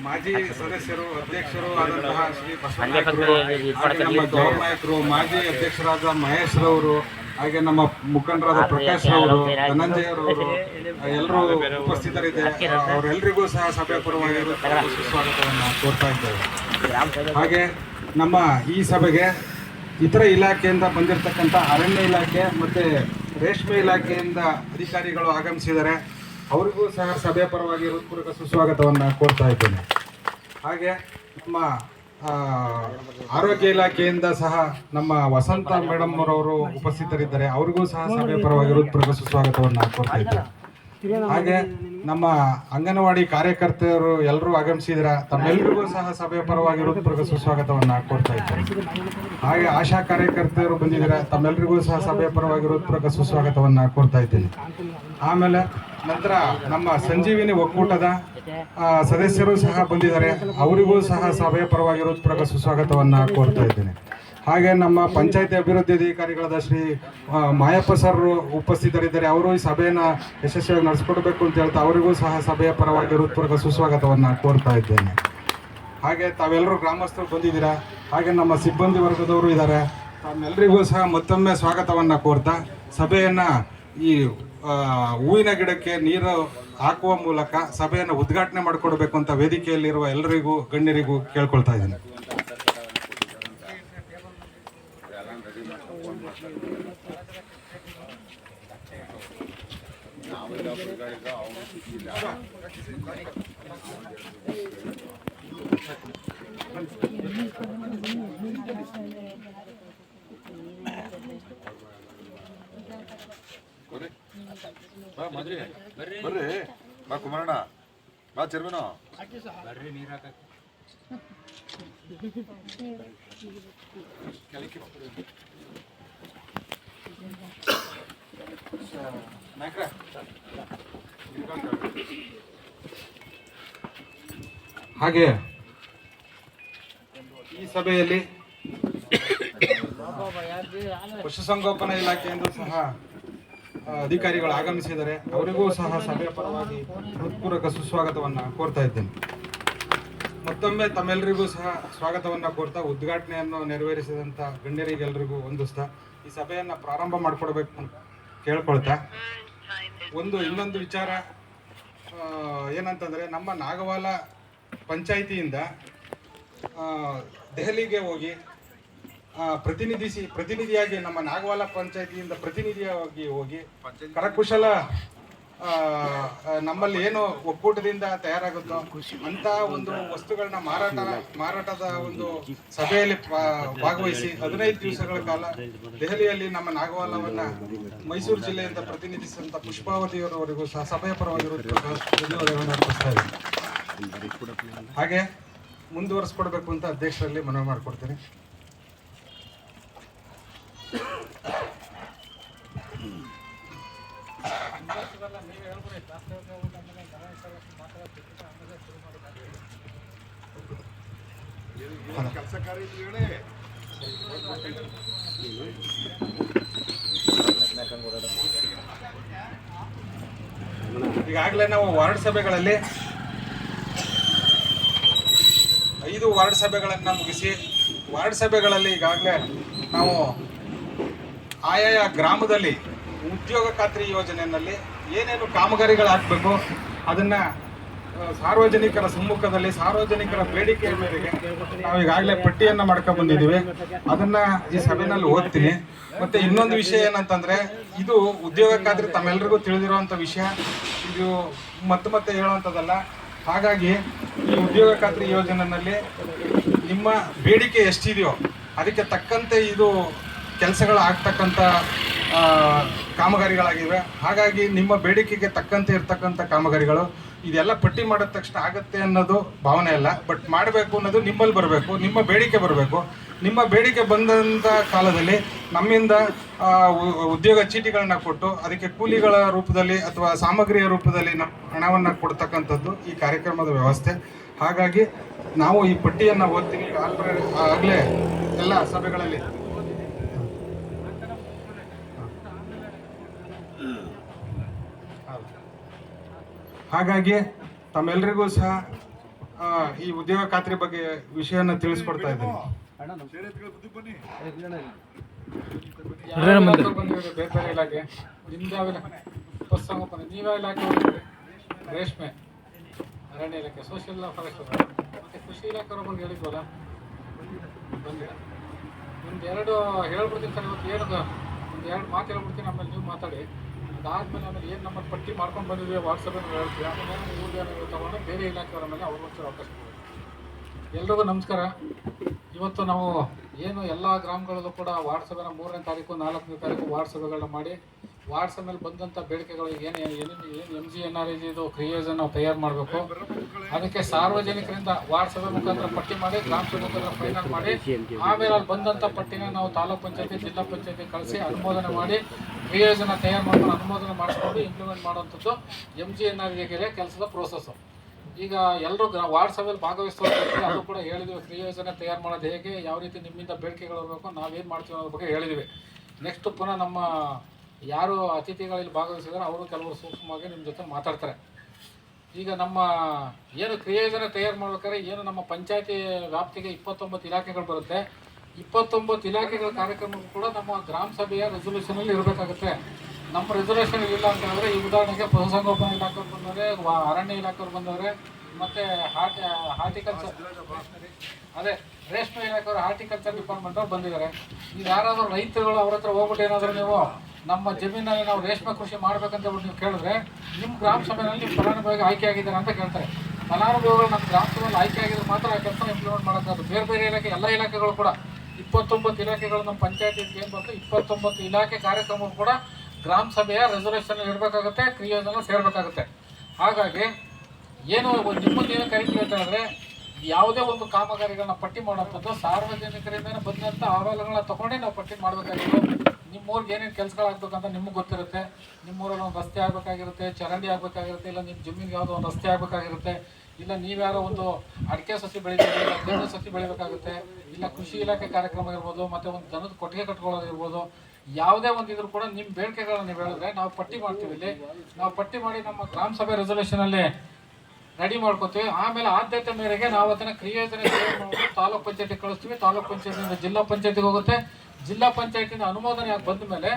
ಮಾಜಿ ಸದಸ್ಯರು ಅಧ್ಯಕ್ಷರು ಆದಂತಹ ಶ್ರೀ ಬಸವನಾಯಕರು, ಹಾಗೆ ನಮ್ಮ ಜಯ ನಾಯಕರು, ಮಾಜಿ ಅಧ್ಯಕ್ಷರಾದ ಮಹೇಶ್ ರವರು, ಹಾಗೆ ನಮ್ಮ ಮುಖಂಡರಾದ ಪ್ರಕಾಶ್ ರವರು, ಧನಂಜಯ ರವರು ಎಲ್ಲರೂ ಉಪಸ್ಥಿತರಿದ್ದಾರೆ. ಅವರೆಲ್ಲರಿಗೂ ಸಹ ಸಭೆ ಪರವಾಗಿ ಸುಸ್ವಾಗತವನ್ನು ಕೋರ್ತಾ ಇದ್ದೇವೆ. ಹಾಗೆ ನಮ್ಮ ಈ ಸಭೆಗೆ ಇತರ ಇಲಾಖೆಯಿಂದ ಬಂದಿರತಕ್ಕಂಥ ಅರಣ್ಯ ಇಲಾಖೆ ಮತ್ತು ರೇಷ್ಮೆ ಇಲಾಖೆಯಿಂದ ಅಧಿಕಾರಿಗಳು ಆಗಮಿಸಿದ್ದಾರೆ. ಅವರಿಗೂ ಸಹ ಸಭೆ ಪರವಾಗಿ ಹೃತ್ಪೂರ್ವಕ ಸುಸ್ವಾಗತವನ್ನು ಕೋರ್ತಾ ಇದ್ದೇನೆ. ಹಾಗೆ ನಮ್ಮ ಆರೋಗ್ಯ ಇಲಾಖೆಯಿಂದ ಸಹ ನಮ್ಮ ವಸಂತ ಮೇಡಮ್ ಅವರವರು ಉಪಸ್ಥಿತರಿದ್ದಾರೆ. ಅವರಿಗೂ ಸಹ ಸಭೆ ಪರವಾಗಿ ಹೃತ್ಪೂರ್ವಕ ಸುಸ್ವಾಗತವನ್ನು ಕೋರ್ತಾ ಇದ್ದೇನೆ. ಹಾಗೆ ನಮ್ಮ ಅಂಗನವಾಡಿ ಕಾರ್ಯಕರ್ತೆಯರು ಎಲ್ಲರೂ ಆಗಮಿಸಿದ್ರ, ತಮ್ಮೆಲ್ಲರಿಗೂ ಸಹ ಸಭೆಯ ಪರವಾಗಿ ಹೃತ್ಪೂರ್ವಕ ಸುಸ್ವಾಗತವನ್ನು ಕೋರ್ತಾ ಇದ್ದಾರೆ. ಹಾಗೆ ಆಶಾ ಕಾರ್ಯಕರ್ತೆಯರು ಬಂದಿದ್ದಾರೆ, ತಮ್ಮೆಲ್ಲರಿಗೂ ಸಹ ಸಭೆಯ ಪರವಾಗಿ ಹೃತ್ಪೂರ್ವಕ ಸುಸ್ವಾಗತವನ್ನು ಕೋರ್ತಾ ಇದ್ದೀನಿ. ಆಮೇಲೆ ನಂತರ ನಮ್ಮ ಸಂಜೀವಿನಿ ಒಕ್ಕೂಟದ ಸದಸ್ಯರು ಸಹ ಬಂದಿದ್ದಾರೆ, ಅವರಿಗೂ ಸಹ ಸಭೆಯ ಪರವಾಗಿ ಹೃತ್ಪೂರ್ವಕ ಸುಸ್ವಾಗತವನ್ನು ಕೋರ್ತಾ ಇದ್ದೇನೆ. ಹಾಗೆ ನಮ್ಮ ಪಂಚಾಯತಿ ಅಭಿವೃದ್ಧಿ ಅಧಿಕಾರಿಗಳಾದ ಶ್ರೀ ಮಾಯಪ್ಪ ಸರ್ ಉಪಸ್ಥಿತರಿದ್ದಾರೆ. ಅವರು ಈ ಸಭೆಯನ್ನು ಯಶಸ್ವಿಯಾಗಿ ನಡೆಸ್ಕೊಡ್ಬೇಕು ಅಂತ ಹೇಳ್ತಾ ಅವರಿಗೂ ಸಹ ಸಭೆಯ ಪರವಾಗಿ ಹೃತ್ಪೂರ್ವಕ ಸುಸ್ವಾಗತವನ್ನು ಕೋರ್ತಾ ಇದ್ದೇನೆ. ಹಾಗೆ ತಾವೆಲ್ಲರೂ ಗ್ರಾಮಸ್ಥರು ಬಂದಿದ್ದೀರಾ. ಹಾಗೆ ನಮ್ಮ ಸಿಬ್ಬಂದಿ ವರ್ಗದವರು ಇದ್ದಾರೆ. ತಮ್ಮೆಲ್ಲರಿಗೂ ಸಹ ಮತ್ತೊಮ್ಮೆ ಸ್ವಾಗತವನ್ನು ಕೋರ್ತಾ ಸಭೆಯನ್ನು ಈ ಹೂವಿನ ಗಿಡಕ್ಕೆ ನೀರು ಹಾಕುವ ಮೂಲಕ ಸಭೆಯನ್ನು ಉದ್ಘಾಟನೆ ಮಾಡಿಕೊಡ್ಬೇಕು ಅಂತ ವೇದಿಕೆಯಲ್ಲಿರುವ ಎಲ್ಲರಿಗೂ ಗಣ್ಯರಿಗೂ ಕೇಳ್ಕೊಳ್ತಾ ಇದ್ದೀನಿ. ಬರ್ರಿ ಬಾ ಕುಮಾರಣ್ಣ, ಬಾ ಚರ್ಮನ ಬರ್ರಿ ನೀರು ಹಾಕ. ಹಾಗೆ ಈ ಸಭೆಯಲ್ಲಿ ಪಶುಸಂಗೋಪನಾ ಇಲಾಖೆಯಿಂದ ಸಹ ಅಧಿಕಾರಿಗಳು ಆಗಮಿಸಿದ್ದಾರೆ. ಅವರಿಗೂ ಸಹ ಸಭೆಯ ಪರವಾಗಿ ಹೃತ್ಪೂರ್ವಕ ಸುಸ್ವಾಗತವನ್ನು ಕೋರ್ತಾ ಇದ್ದೇನೆ. ಮತ್ತೊಮ್ಮೆ ತಮ್ಮೆಲ್ಲರಿಗೂ ಸಹ ಸ್ವಾಗತವನ್ನು ಕೋರ್ತಾ ಉದ್ಘಾಟನೆಯನ್ನು ನೆರವೇರಿಸಿದಂಥ ಗಣ್ಯರಿಗೆಲ್ಲರಿಗೂ ವಂದಿಸ್ತಾ ಈ ಸಭೆಯನ್ನು ಪ್ರಾರಂಭ ಮಾಡಿಕೊಡ್ಬೇಕು ಅಂತ ಕೇಳ್ಕೊಳ್ತಾ, ಇನ್ನೊಂದು ವಿಚಾರ ಏನಂತಂದರೆ, ನಮ್ಮ ನಾಗವಾಲ ಪಂಚಾಯಿತಿಯಿಂದ ದೆಹಲಿಗೆ ಹೋಗಿ ಪ್ರತಿನಿಧಿಯಾಗಿ ನಮ್ಮ ನಾಗವಾಲ ಪಂಚಾಯಿತಿಯಿಂದ ಪ್ರತಿನಿಧಿಯಾಗಿ ಹೋಗಿ ಕರಕುಶಲ ನಮ್ಮಲ್ಲಿ ಏನು ಒಕ್ಕೂಟದಿಂದ ತಯಾರಾಗುತ್ತೋ ಅಂತ ಒಂದು ವಸ್ತುಗಳನ್ನ ಮಾರಾಟದ ಒಂದು ಸಭೆಯಲ್ಲಿ ಭಾಗವಹಿಸಿ 15 ದಿವಸಗಳ ಕಾಲ ದೆಹಲಿಯಲ್ಲಿ ನಮ್ಮ ನಾಗವಾಲವನ್ನ ಮೈಸೂರು ಜಿಲ್ಲೆಯಿಂದ ಪ್ರತಿನಿಧಿಸಿದಂಥ ಪುಷ್ಪಾವತಿಯವರವರೆಗೂ ಸಹ ಸಭೆಯ ಪರವಾಗಿ ಧನ್ಯವಾದಗಳನ್ನು ಅರ್ಪಿಸ್ತಾ ಇದ್ದೀನಿ. ಹಾಗೆ ಮುಂದುವರಿಸ್ಕೊಡ್ಬೇಕು ಅಂತ ಅಧ್ಯಕ್ಷರಲ್ಲಿ ಮನವಿ ಮಾಡಿಕೊಡ್ತೀನಿ. ಕೆಲಸ ಕಾರ್ಯ ಈಗಾಗಲೇ ನಾವು ವಾರ್ಡ್ ಸಭೆಗಳಲ್ಲಿ 5 ವಾರ್ಡ್ ಸಭೆಗಳನ್ನು ಮುಗಿಸಿ, ವಾರ್ಡ್ ಸಭೆಗಳಲ್ಲಿ ಈಗಾಗಲೇ ನಾವು ಆಯಾಯ ಗ್ರಾಮದಲ್ಲಿ ಉದ್ಯೋಗ ಖಾತ್ರಿ ಯೋಜನೆಯಲ್ಲಿ ಏನೇನು ಕಾಮಗಾರಿಗಳಾಗಬೇಕು ಅದನ್ನು ಸಾರ್ವಜನಿಕರ ಸಮ್ಮುಖದಲ್ಲಿ ಸಾರ್ವಜನಿಕರ ಬೇಡಿಕೆಯ ಮೇರೆಗೆ ನಾವು ಈಗಾಗಲೇ ಪಟ್ಟಿಯನ್ನು ಮಾಡ್ಕೊಂಡು ಬಂದಿದ್ದೀವಿ. ಅದನ್ನು ಈ ಸಭೆಯಲ್ಲಿ ಓದ್ತೀನಿ. ಮತ್ತು ಇನ್ನೊಂದು ವಿಷಯ ಏನಂತಂದರೆ, ಇದು ಉದ್ಯೋಗ ಖಾತ್ರಿ ತಮ್ಮೆಲ್ಲರಿಗೂ ತಿಳಿದಿರುವಂಥ ವಿಷಯ, ಇದು ಮತ್ತೆ ಹೇಳುವಂಥದ್ದಲ್ಲ. ಹಾಗಾಗಿ ಈ ಉದ್ಯೋಗ ಖಾತ್ರಿ ಯೋಜನೆಯಲ್ಲಿ ನಿಮ್ಮ ಬೇಡಿಕೆ ಎಷ್ಟಿದೆಯೋ ಅದಕ್ಕೆ ತಕ್ಕಂತೆ ಇದು ಕೆಲಸಗಳು ಆಗ್ತಕ್ಕಂಥ ಕಾಮಗಾರಿಗಳಾಗಿವೆ. ಹಾಗಾಗಿ ನಿಮ್ಮ ಬೇಡಿಕೆಗೆ ತಕ್ಕಂತೆ ಇರ್ತಕ್ಕಂಥ ಕಾಮಗಾರಿಗಳು ಇದೆಲ್ಲ ಪಟ್ಟಿ ಮಾಡಿದ ತಕ್ಷಣ ಆಗುತ್ತೆ ಅನ್ನೋದು ಭಾವನೆ ಅಲ್ಲ. ಬಟ್ ಮಾಡಬೇಕು ಅನ್ನೋದು ನಿಮ್ಮಲ್ಲಿ ಬರಬೇಕು, ನಿಮ್ಮ ಬೇಡಿಕೆ ಬರಬೇಕು. ನಿಮ್ಮ ಬೇಡಿಕೆ ಬಂದಂಥ ಕಾಲದಲ್ಲಿ ನಮ್ಮಿಂದ ಉದ್ಯೋಗ ಚೀಟಿಗಳನ್ನ ಕೊಟ್ಟು ಅದಕ್ಕೆ ಕೂಲಿಗಳ ರೂಪದಲ್ಲಿ ಅಥವಾ ಸಾಮಗ್ರಿಯ ರೂಪದಲ್ಲಿ ಹಣವನ್ನು ಕೊಡ್ತಕ್ಕಂಥದ್ದು ಈ ಕಾರ್ಯಕ್ರಮದ ವ್ಯವಸ್ಥೆ. ಹಾಗಾಗಿ ನಾವು ಈ ಪಟ್ಟಿಯನ್ನು ಓದ್ತೀನಿ. ಆಗಲೇ ಎಲ್ಲ ಸಭೆಗಳಲ್ಲಿ ಹಾಗಾಗಿ ತಮ್ಮೆಲ್ಲರಿಗೂ ಸಹ ಈ ಉದ್ಯೋಗ ಖಾತ್ರಿ ಬಗ್ಗೆ ವಿಷಯನ ತಿಳಿಸ್ಕೊಡ್ತಾ ಇದ್ದೀನಿ. ಬಂದಿದೆ ಬೇರೆ ಬೇರೆ ಇಲಾಖೆ, ನಿಮ್ದು ಯಾವ ಪಶುಸಂಗೋಪನೆ, ನೀವೇ ಇಲಾಖೆ ಹೋಗ್ತೀರಿ, ರೇಷ್ಮೆ, ಅರಣ್ಯ ಇಲಾಖೆ, ಸೋಷಿಯಲ್ ಫಾರೆಸ್ಟ್, ಮತ್ತು ಕೃಷಿ ಇಲಾಖೆ ಬಗ್ಗೆ ಹೇಳಿದ್ವಲ್ಲ, ಬಂದಿಲ್ಲ. ಒಂದು ಎರಡು ಹೇಳ್ಬಿಡ್ತೀನಿ ಸರ್. ಇವತ್ತು ಏನು ಒಂದು ಎರಡು ಮಾತು ಹೇಳ್ಬಿಡ್ತೀನಿ, ಆಮೇಲೆ ನೀವು ಮಾತಾಡಿ. ಅದಾದಮೇಲೆ ಆಮೇಲೆ ಏನು ನಮ್ಮ ಪಟ್ಟಿ ಮಾಡ್ಕೊಂಡು ಬಂದಿದ್ದೀವಿ ವಾಟ್ಸಪ್ಪಲ್ಲಿ ಹೇಳ್ತೀವಿ. ಆಮೇಲೆ ಇವ್ರು ತಗೊಂಡು ಬೇರೆ ಇಲಾಖೆಯವರ ಮೇಲೆ ಅವ್ರಿಗೆ ಒಂಚೂರು ಅವಕಾಶ ಕೊಡ್ತೀವಿ. ಎಲ್ರಿಗೂ ನಮಸ್ಕಾರ. ಇವತ್ತು ನಾವು ಏನು ಎಲ್ಲ ಗ್ರಾಮಗಳಲ್ಲೂ ಕೂಡ ವಾರ್ಡ್ ಸಭೆನ 3ನೇ ತಾರೀಕು 4ನೇ ತಾರೀಕು ವಾರ್ಡ್ ಸಭೆಗಳನ್ನ ಮಾಡಿ ವಾರ್ಡ್ ಸಭೆಯಲ್ಲಿ ಬಂದಂಥ ಬೇಡಿಕೆಗಳು ಏನು MGNREG ಇದು ಕ್ರಿಯೇಜನ್ ನಾವು ತಯಾರು ಮಾಡಬೇಕು. ಅದಕ್ಕೆ ಸಾರ್ವಜನಿಕರಿಂದ ವಾರ್ಡ್ ಸಭೆ ಮುಖಾಂತರ ಪಟ್ಟಿ ಮಾಡಿ ಗ್ರಾಮ ಸಭೆ ಮುಖಾಂತರ ಫೈನಲ್ ಮಾಡಿ ಆಮೇಲೆ ಅಲ್ಲಿ ಬಂದಂಥ ಪಟ್ಟಿನ ನಾವು ತಾಲೂಕ್ ಪಂಚಾಯತಿ ಜಿಲ್ಲಾ ಪಂಚಾಯತಿ ಕಳಿಸಿ ಅನುಮೋದನೆ ಮಾಡಿ ಕ್ರಿಯೇಜನ್ ತಯಾರು ಮಾಡ್ಕೊಂಡು ಅನುಮೋದನೆ ಮಾಡಿಸ್ಕೊಂಡು ಇಂಪ್ಲಿಮೆಂಟ್ ಮಾಡುವಂಥದ್ದು MGNREG ಕೆಲಸದ ಪ್ರೋಸೆಸ್ಸು. ಈಗ ಎಲ್ಲರೂ ವಾರ್ಡ್ ಸಭೆಯಲ್ಲಿ ಭಾಗವಹಿಸ್ತಾರೆ, ಅದು ಕೂಡ ಹೇಳಿದ್ವಿ. ಕ್ರಿಯಾ ಯೋಜನೆ ತಯಾರು ಮಾಡೋದು ಹೇಗೆ, ಯಾವ ರೀತಿ ನಿಮ್ಮಿಂದ ಬೇಡಿಕೆಗಳು ಇರಬೇಕು, ನಾವೇನು ಮಾಡ್ತೀವಿ ಅನ್ನೋದ್ರ ಬಗ್ಗೆ ಹೇಳಿದ್ವಿ. ನೆಕ್ಸ್ಟ್ ಪುನಃ ನಮ್ಮ ಯಾರು ಅತಿಥಿಗಳಲ್ಲಿ ಭಾಗವಹಿಸಿದಾರೆ ಅವರು ಕೆಲವರು ಸೂಕ್ಷ್ಮವಾಗಿ ನಿಮ್ಮ ಜೊತೆ ಮಾತಾಡ್ತಾರೆ. ಈಗ ನಮ್ಮ ಏನು ಕ್ರಿಯಾ ಯೋಜನೆ ತಯಾರು ಮಾಡ್ಬೇಕಾದ್ರೆ ಏನು ನಮ್ಮ ಪಂಚಾಯತಿ ವ್ಯಾಪ್ತಿಗೆ 29 ಇಲಾಖೆಗಳು ಬರುತ್ತೆ. 29 ಇಲಾಖೆಗಳ ಕಾರ್ಯಕ್ರಮಕ್ಕೂ ಕೂಡ ನಮ್ಮ ಗ್ರಾಮ ಸಭೆಯ ರೆಸೊಲ್ಯೂಷನಲ್ಲಿ ಇರಬೇಕಾಗುತ್ತೆ. ನಮ್ಮ ರಿಸರ್ವೇಷನ್ ಇಲ್ಲ ಅಂತ ಹೇಳಿದ್ರೆ, ಈ ಉದಾಹರಣೆಗೆ ಪಶುಸಂಗೋಪನಾ ಇಲಾಖೆಯವ್ರು ಬಂದವರೆ, ಅರಣ್ಯ ಇಲಾಖೆಯವ್ರು ಬಂದವರೆ, ಮತ್ತು ಹಾರ್ಟಿಕಲ್ಚರ್ ಅದೇ ರೇಷ್ಮೆ ಇಲಾಖೆಯವರು ಹಾರ್ಟಿಕಲ್ಚರ್ ಡಿಪಾರ್ಟ್ಮೆಂಟ್ ಅವ್ರು ಬಂದಿದ್ದಾರೆ. ಈಗ ಯಾರಾದರೂ ರೈತರುಗಳು ಅವ್ರ ಹತ್ರ ಹೋಗ್ಬಿಟ್ಟು ಏನಾದರೂ ನೀವು ನಮ್ಮ ಜಮೀನಲ್ಲಿ ನಾವು ರೇಷ್ಮೆ ಕೃಷಿ ಮಾಡ್ಬೇಕಂತ ನೀವು ಕೇಳಿದ್ರೆ, ನಿಮ್ಮ ಗ್ರಾಮ ಸಭೆಯಲ್ಲಿ ನಿಮ್ಮ ಫಲಾನುಭವಿಗೆ ಆಯ್ಕೆ ಆಗಿದ್ದಾರೆ ಅಂತ ಕೇಳ್ತಾರೆ. ಫಲಾನುಭವಿಗಳು ನಮ್ಮ ಗ್ರಾಮ ಸಭೆಯಲ್ಲಿ ಆಯ್ಕೆ ಆಗಿದ್ರೆ ಮಾತ್ರ ಆ ಕೆಲಸ ಇಂಪ್ಲಿಮೆಂಟ್ ಮಾಡೋಕ್ಕಾಗುತ್ತೆ. ಬೇರೆ ಬೇರೆ ಇಲಾಖೆ ಎಲ್ಲ ಇಲಾಖೆಗಳು ಕೂಡ 29 ಇಲಾಖೆಗಳು ನಮ್ಮ ಪಂಚಾಯತಿ ಏನು ಬರ್ತದೆ 29 ಇಲಾಖೆ ಕಾರ್ಯಕ್ರಮವು ಕೂಡ ಗ್ರಾಮ ಸಭೆಯ ರೆಸೊಲ್ಯೂಷನ್ ಇರಬೇಕಾಗುತ್ತೆ, ಕ್ರಿಯೋಜನ ಸೇರಬೇಕಾಗುತ್ತೆ. ಹಾಗಾಗಿ ಏನು ನಿಮ್ಮನ್ನು ಏನು ಕರಿತೀವಿ ಅಂತ ಹೇಳಿದ್ರೆ, ಯಾವುದೇ ಒಂದು ಕಾಮಗಾರಿಗಳನ್ನ ಪಟ್ಟಿ ಮಾಡುವಂಥದ್ದು ಸಾರ್ವಜನಿಕರಿಂದ ಬಂದಂಥ ಅಹವಾಲುಗಳನ್ನ ತೊಗೊಂಡೇ ನಾವು ಪಟ್ಟಿ ಮಾಡಬೇಕಾಗಿತ್ತು. ನಿಮ್ಮೂರಿಗೆ ಏನೇನು ಕೆಲಸಗಳಾಗಬೇಕಂತ ನಿಮಗೆ ಗೊತ್ತಿರುತ್ತೆ. ನಿಮ್ಮೂರಲ್ಲಿ ಒಂದು ರಸ್ತೆ ಆಗಬೇಕಾಗಿರುತ್ತೆ, ಚರಂಡಿ ಆಗಬೇಕಾಗಿರುತ್ತೆ, ಇಲ್ಲ ನಿಮ್ಮ ಜಮೀನಿಗೆ ಯಾವುದೋ ಒಂದು ರಸ್ತೆ ಆಗಬೇಕಾಗಿರುತ್ತೆ, ಇಲ್ಲ ನೀವ್ಯಾರೋ ಒಂದು ಅಡಿಕೆ ಸಸಿ ಬೆಳಿತೀವಿ, ಇಲ್ಲ ತೆಂಗು ಸಸಿ ಬೆಳಿಬೇಕಾಗುತ್ತೆ, ಇಲ್ಲ ಕೃಷಿ ಇಲಾಖೆ ಕಾರ್ಯಕ್ರಮ ಇರ್ಬೋದು, ಮತ್ತು ಒಂದು ದನದ ಕೊಟ್ಟಿಗೆ ಕಟ್ಕೊಳ್ಳೋದು ಇರ್ಬೋದು. ಯಾವುದೇ ಒಂದು ಇದ್ರೂ ಕೂಡ ನಿಮ್ಮ ಬೇಡಿಕೆಗಳನ್ನ ನೀವು ಹೇಳಿದ್ರೆ ನಾವು ಪಟ್ಟಿ ಮಾಡ್ತೀವಿ. ಇಲ್ಲಿ ನಾವು ಪಟ್ಟಿ ಮಾಡಿ ನಮ್ಮ ಗ್ರಾಮ ಸಭೆ ರೆಸೊಲ್ಯೂಷನಲ್ಲಿ ರೆಡಿ ಮಾಡ್ಕೋತೀವಿ. ಆಮೇಲೆ ಆದ್ಯತೆ ಮೇರೆಗೆ ನಾವು ಅದನ್ನು ಕ್ರಿಯೋಜನೆ ತಾಲೂಕ್ ಪಂಚಾಯತಿಗೆ ಕಳಿಸ್ತೀವಿ. ತಾಲೂಕ್ ಪಂಚಾಯತಿಯಿಂದ ಜಿಲ್ಲಾ ಪಂಚಾಯತಿಗೆ ಹೋಗುತ್ತೆ. ಜಿಲ್ಲಾ ಪಂಚಾಯತಿಯಿಂದ ಅನುಮೋದನೆ ಆಗಿ ಬಂದ ಮೇಲೆ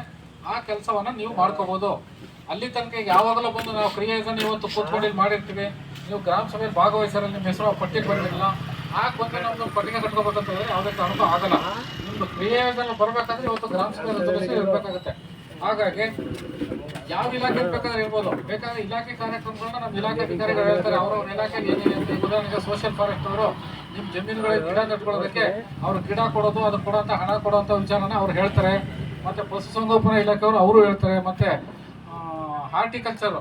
ಆ ಕೆಲಸವನ್ನು ನೀವು ಮಾಡ್ಕೋಬೋದು. ಅಲ್ಲಿ ತನಕ ಈಗ ಯಾವಾಗಲೂ ಬಂದು ನಾವು ಕ್ರಿಯೋಜನೆ ಇವತ್ತು ಕೂತ್ಕೊಂಡು ಇಲ್ಲಿ ಮಾಡಿರ್ತೀವಿ, ನೀವು ಗ್ರಾಮ ಸಭೆಯಲ್ಲಿ ಭಾಗವಹಿಸೋರಲ್ಲಿ ನಿಮ್ಮ ಹೆಸರು ಪಟ್ಟಿಗೆ ಬರಲಿಲ್ಲ, ಆಗ ಬಂದು ನಮ್ಮದು ಪಟ್ಟಿಗೆ ಕಟ್ಕೋಬೇಕಂತ ಹೇಳಿದ್ರೆ ಯಾವುದೇ ಕಾರಣಕ್ಕೂ ಆಗಲ್ಲ. ನಿಮ್ಮದು ಕ್ರಿಯೋಜನೆ ಬರಬೇಕಾದ್ರೆ ಇವತ್ತು ಗ್ರಾಮ ಸಭೆ ರೆಸೊಲ್ಯೂಷನ್ ಇರಬೇಕಾಗುತ್ತೆ. ಹಾಗಾಗಿ ಯಾವ ಇಲಾಖೆ ಇರ್ಬೇಕಾದ್ರೆ ಇರ್ಬೋದು, ಬೇಕಾದ್ರೆ ಇಲಾಖೆ ಕಾರ್ಯಕ್ರಮಗಳನ್ನ ನಮ್ಮ ಇಲಾಖೆ ಅಧಿಕಾರಿಗಳು ಹೇಳ್ತಾರೆ. ಅವ್ರವ್ರ ಇಲಾಖೆಗೆ ಏನೇನು ಅಂತ. ಉದಾಹರಣೆಗೆ ಸೋಷಿಯಲ್ ಫಾರೆಸ್ಟ್ ಅವರು ನಿಮ್ಮ ಜಮೀನುಗಳಿಗೆ ಗಿಡ ನೆಟ್ಕೊಳ್ಳೋದಕ್ಕೆ ಅವ್ರು ಗಿಡ ಕೊಡೋದು, ಅದು ಕೊಡೋಂಥ ಹಣ ಕೊಡೋಂಥ ವಿಚಾರನ ಅವ್ರು ಹೇಳ್ತಾರೆ. ಮತ್ತು ಪಶುಸಂಗೋಪನಾ ಇಲಾಖೆಯವರು ಅವರು ಹೇಳ್ತಾರೆ. ಮತ್ತು ಹಾರ್ಟಿಕಲ್ಚರ್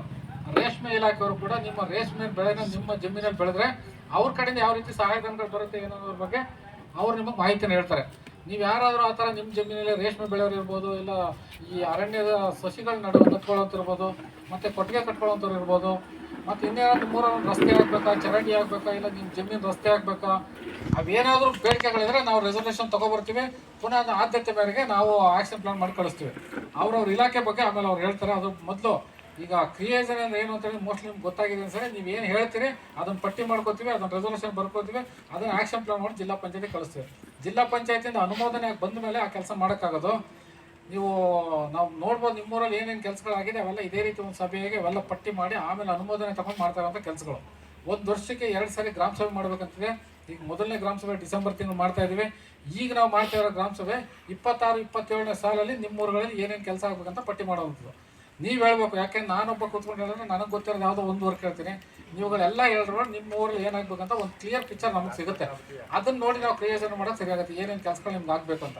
ರೇಷ್ಮೆ ಇಲಾಖೆಯವರು ಕೂಡ ನಿಮ್ಮ ರೇಷ್ಮೆ ಬೆಳೆನ ನಿಮ್ಮ ಜಮೀನಲ್ಲಿ ಬೆಳೆದ್ರೆ ಅವ್ರ ಕಡೆಯಿಂದ ಯಾವ ರೀತಿ ಸಹಾಯಧನಗಳು ಬರುತ್ತೆ ಏನೋದ್ರ ಬಗ್ಗೆ ಅವ್ರು ನಿಮಗೆ ಮಾಹಿತಿನ ಹೇಳ್ತಾರೆ. ನೀವು ಯಾರಾದರೂ ಆ ಥರ ನಿಮ್ಮ ಜಮೀನಲ್ಲಿ ರೇಷ್ಮೆ ಬೆಳೆಯೋರು ಇರ್ಬೋದು, ಇಲ್ಲ ಈ ಅರಣ್ಯದ ಸಸಿಗಳು ನಟ್ಕೊಳ್ಳೋಂತಿರ್ಬೋದು, ಮತ್ತು ಕೊಟ್ಟಿಗೆ ಕಟ್ಕೊಳ್ಳೋಂಥವ್ರು ಇರ್ಬೋದು, ಮತ್ತು ಇನ್ನೇನಾದ್ರು ನಿಮ್ಮೂರಲ್ಲಿ ರಸ್ತೆ ಆಗಬೇಕಾ, ಚರಂಡಿ ಆಗಬೇಕಾ, ಇಲ್ಲ ನಿಮ್ಮ ಜಮೀನು ರಸ್ತೆ ಆಗಬೇಕಾ, ಅವೇನಾದರೂ ಬೇಡಿಕೆಗಳಿದ್ರೆ ನಾವು ರೆಸೊಲ್ಯೂಷನ್ ತೊಗೊಬರ್ತೀವಿ. ಪುನಃ ಅದನ್ನ ಆದ್ಯತೆ ಮೇರೆಗೆ ನಾವು ಆ್ಯಕ್ಷನ್ ಪ್ಲಾನ್ ಮಾಡಿ ಕಳಿಸ್ತೀವಿ. ಅವ್ರವ್ರ ಇಲಾಖೆ ಬಗ್ಗೆ ಆಮೇಲೆ ಅವ್ರು ಹೇಳ್ತಾರೆ. ಅದು ಮೊದಲು ಈಗ ಕ್ರಿಯೋಜನೆ ಅಂದ್ರೆ ಏನು ಅಂತೇಳಿ ಮೋಸ್ಟ್ಲಿ ನಿಮ್ಗೆ ಗೊತ್ತಾಗಿದೆ ಸರಿ. ನೀವು ಏನು ಹೇಳ್ತೀರಿ ಅದನ್ನು ಪಟ್ಟಿ ಮಾಡ್ಕೋತೀವಿ, ಅದನ್ನು ರೆಸೊಲ್ಯೂಷನ್ ಬರ್ಕೋತೀವಿ, ಅದನ್ನು ಆ್ಯಕ್ಷನ್ ಪ್ಲಾನ್ ಮಾಡಿ ಜಿಲ್ಲಾ ಪಂಚಾಯತಿಗೆ ಕಳಿಸ್ತೀವಿ. ಜಿಲ್ಲಾ ಪಂಚಾಯತಿಯಿಂದ ಅನುಮೋದನೆ ಬಂದ ಮೇಲೆ ಆ ಕೆಲಸ ಮಾಡೋಕ್ಕಾಗೋದು. ನೀವು ನಾವು ನೋಡ್ಬೋದು ನಿಮ್ಮೂರಲ್ಲಿ ಏನೇನು ಕೆಲಸಗಳಾಗಿದೆ ಅವೆಲ್ಲ ಇದೇ ರೀತಿ ಒಂದು ಸಭೆಗೆ ಅವೆಲ್ಲ ಪಟ್ಟಿ ಮಾಡಿ ಆಮೇಲೆ ಅನುಮೋದನೆ ತಗೊಂಡು ಮಾಡ್ತಾರಂಥ ಕೆಲಸಗಳು. ಒಂದು ವರ್ಷಕ್ಕೆ 2 ಸಾರಿ ಗ್ರಾಮ ಸಭೆ ಮಾಡಬೇಕಂತಿದೆ. ಈಗ ಮೊದಲನೇ ಗ್ರಾಮ ಸಭೆ ಡಿಸೆಂಬರ್ ತಿಂಗಳು ಮಾಡ್ತಾ ಇದ್ದೀವಿ. ಈಗ ನಾವು ಮಾಡ್ತಾ ಇರೋ ಗ್ರಾಮ ಸಭೆ 26-27ನೇ ಸಾಲಲ್ಲಿ ನಿಮ್ಮೂರುಗಳಲ್ಲಿ ಏನೇನು ಕೆಲಸ ಆಗ್ಬೇಕಂತ ಪಟ್ಟಿ ಮಾಡೋವಂಥದ್ದು. ನೀವು ಹೇಳ್ಬೇಕು, ಯಾಕೆಂದ್ರೆ ನಾನೊಬ್ಬ ಕೂತ್ಕೊಂಡು ಹೇಳಿದ್ರೆ ನನಗೆ ಗೊತ್ತಿರೋದು ಯಾವುದೋ ಒಂದು ವರ್ಕ್ ಹೇಳ್ತೀನಿ, ನೀವುಗಳೆಲ್ಲ ಹೇಳಿದ್ರು ನಿಮ್ಮ ಊರಲ್ಲಿ ಏನಾಗಬೇಕಂತ ಒಂದು ಕ್ಲಿಯರ್ ಪಿಕ್ಚರ್ ನಮಗೆ ಸಿಗುತ್ತೆ. ಅದನ್ನು ನೋಡಿ ನಾವು ಕ್ರಿಯೋಜನೆ ಮಾಡೋಕ್ಕೆ ಸರಿಯಾಗುತ್ತೆ, ಏನೇನು ಕೆಲಸಗಳು ನಿಮ್ಗೆ ಆಗಬೇಕು ಅಂತ.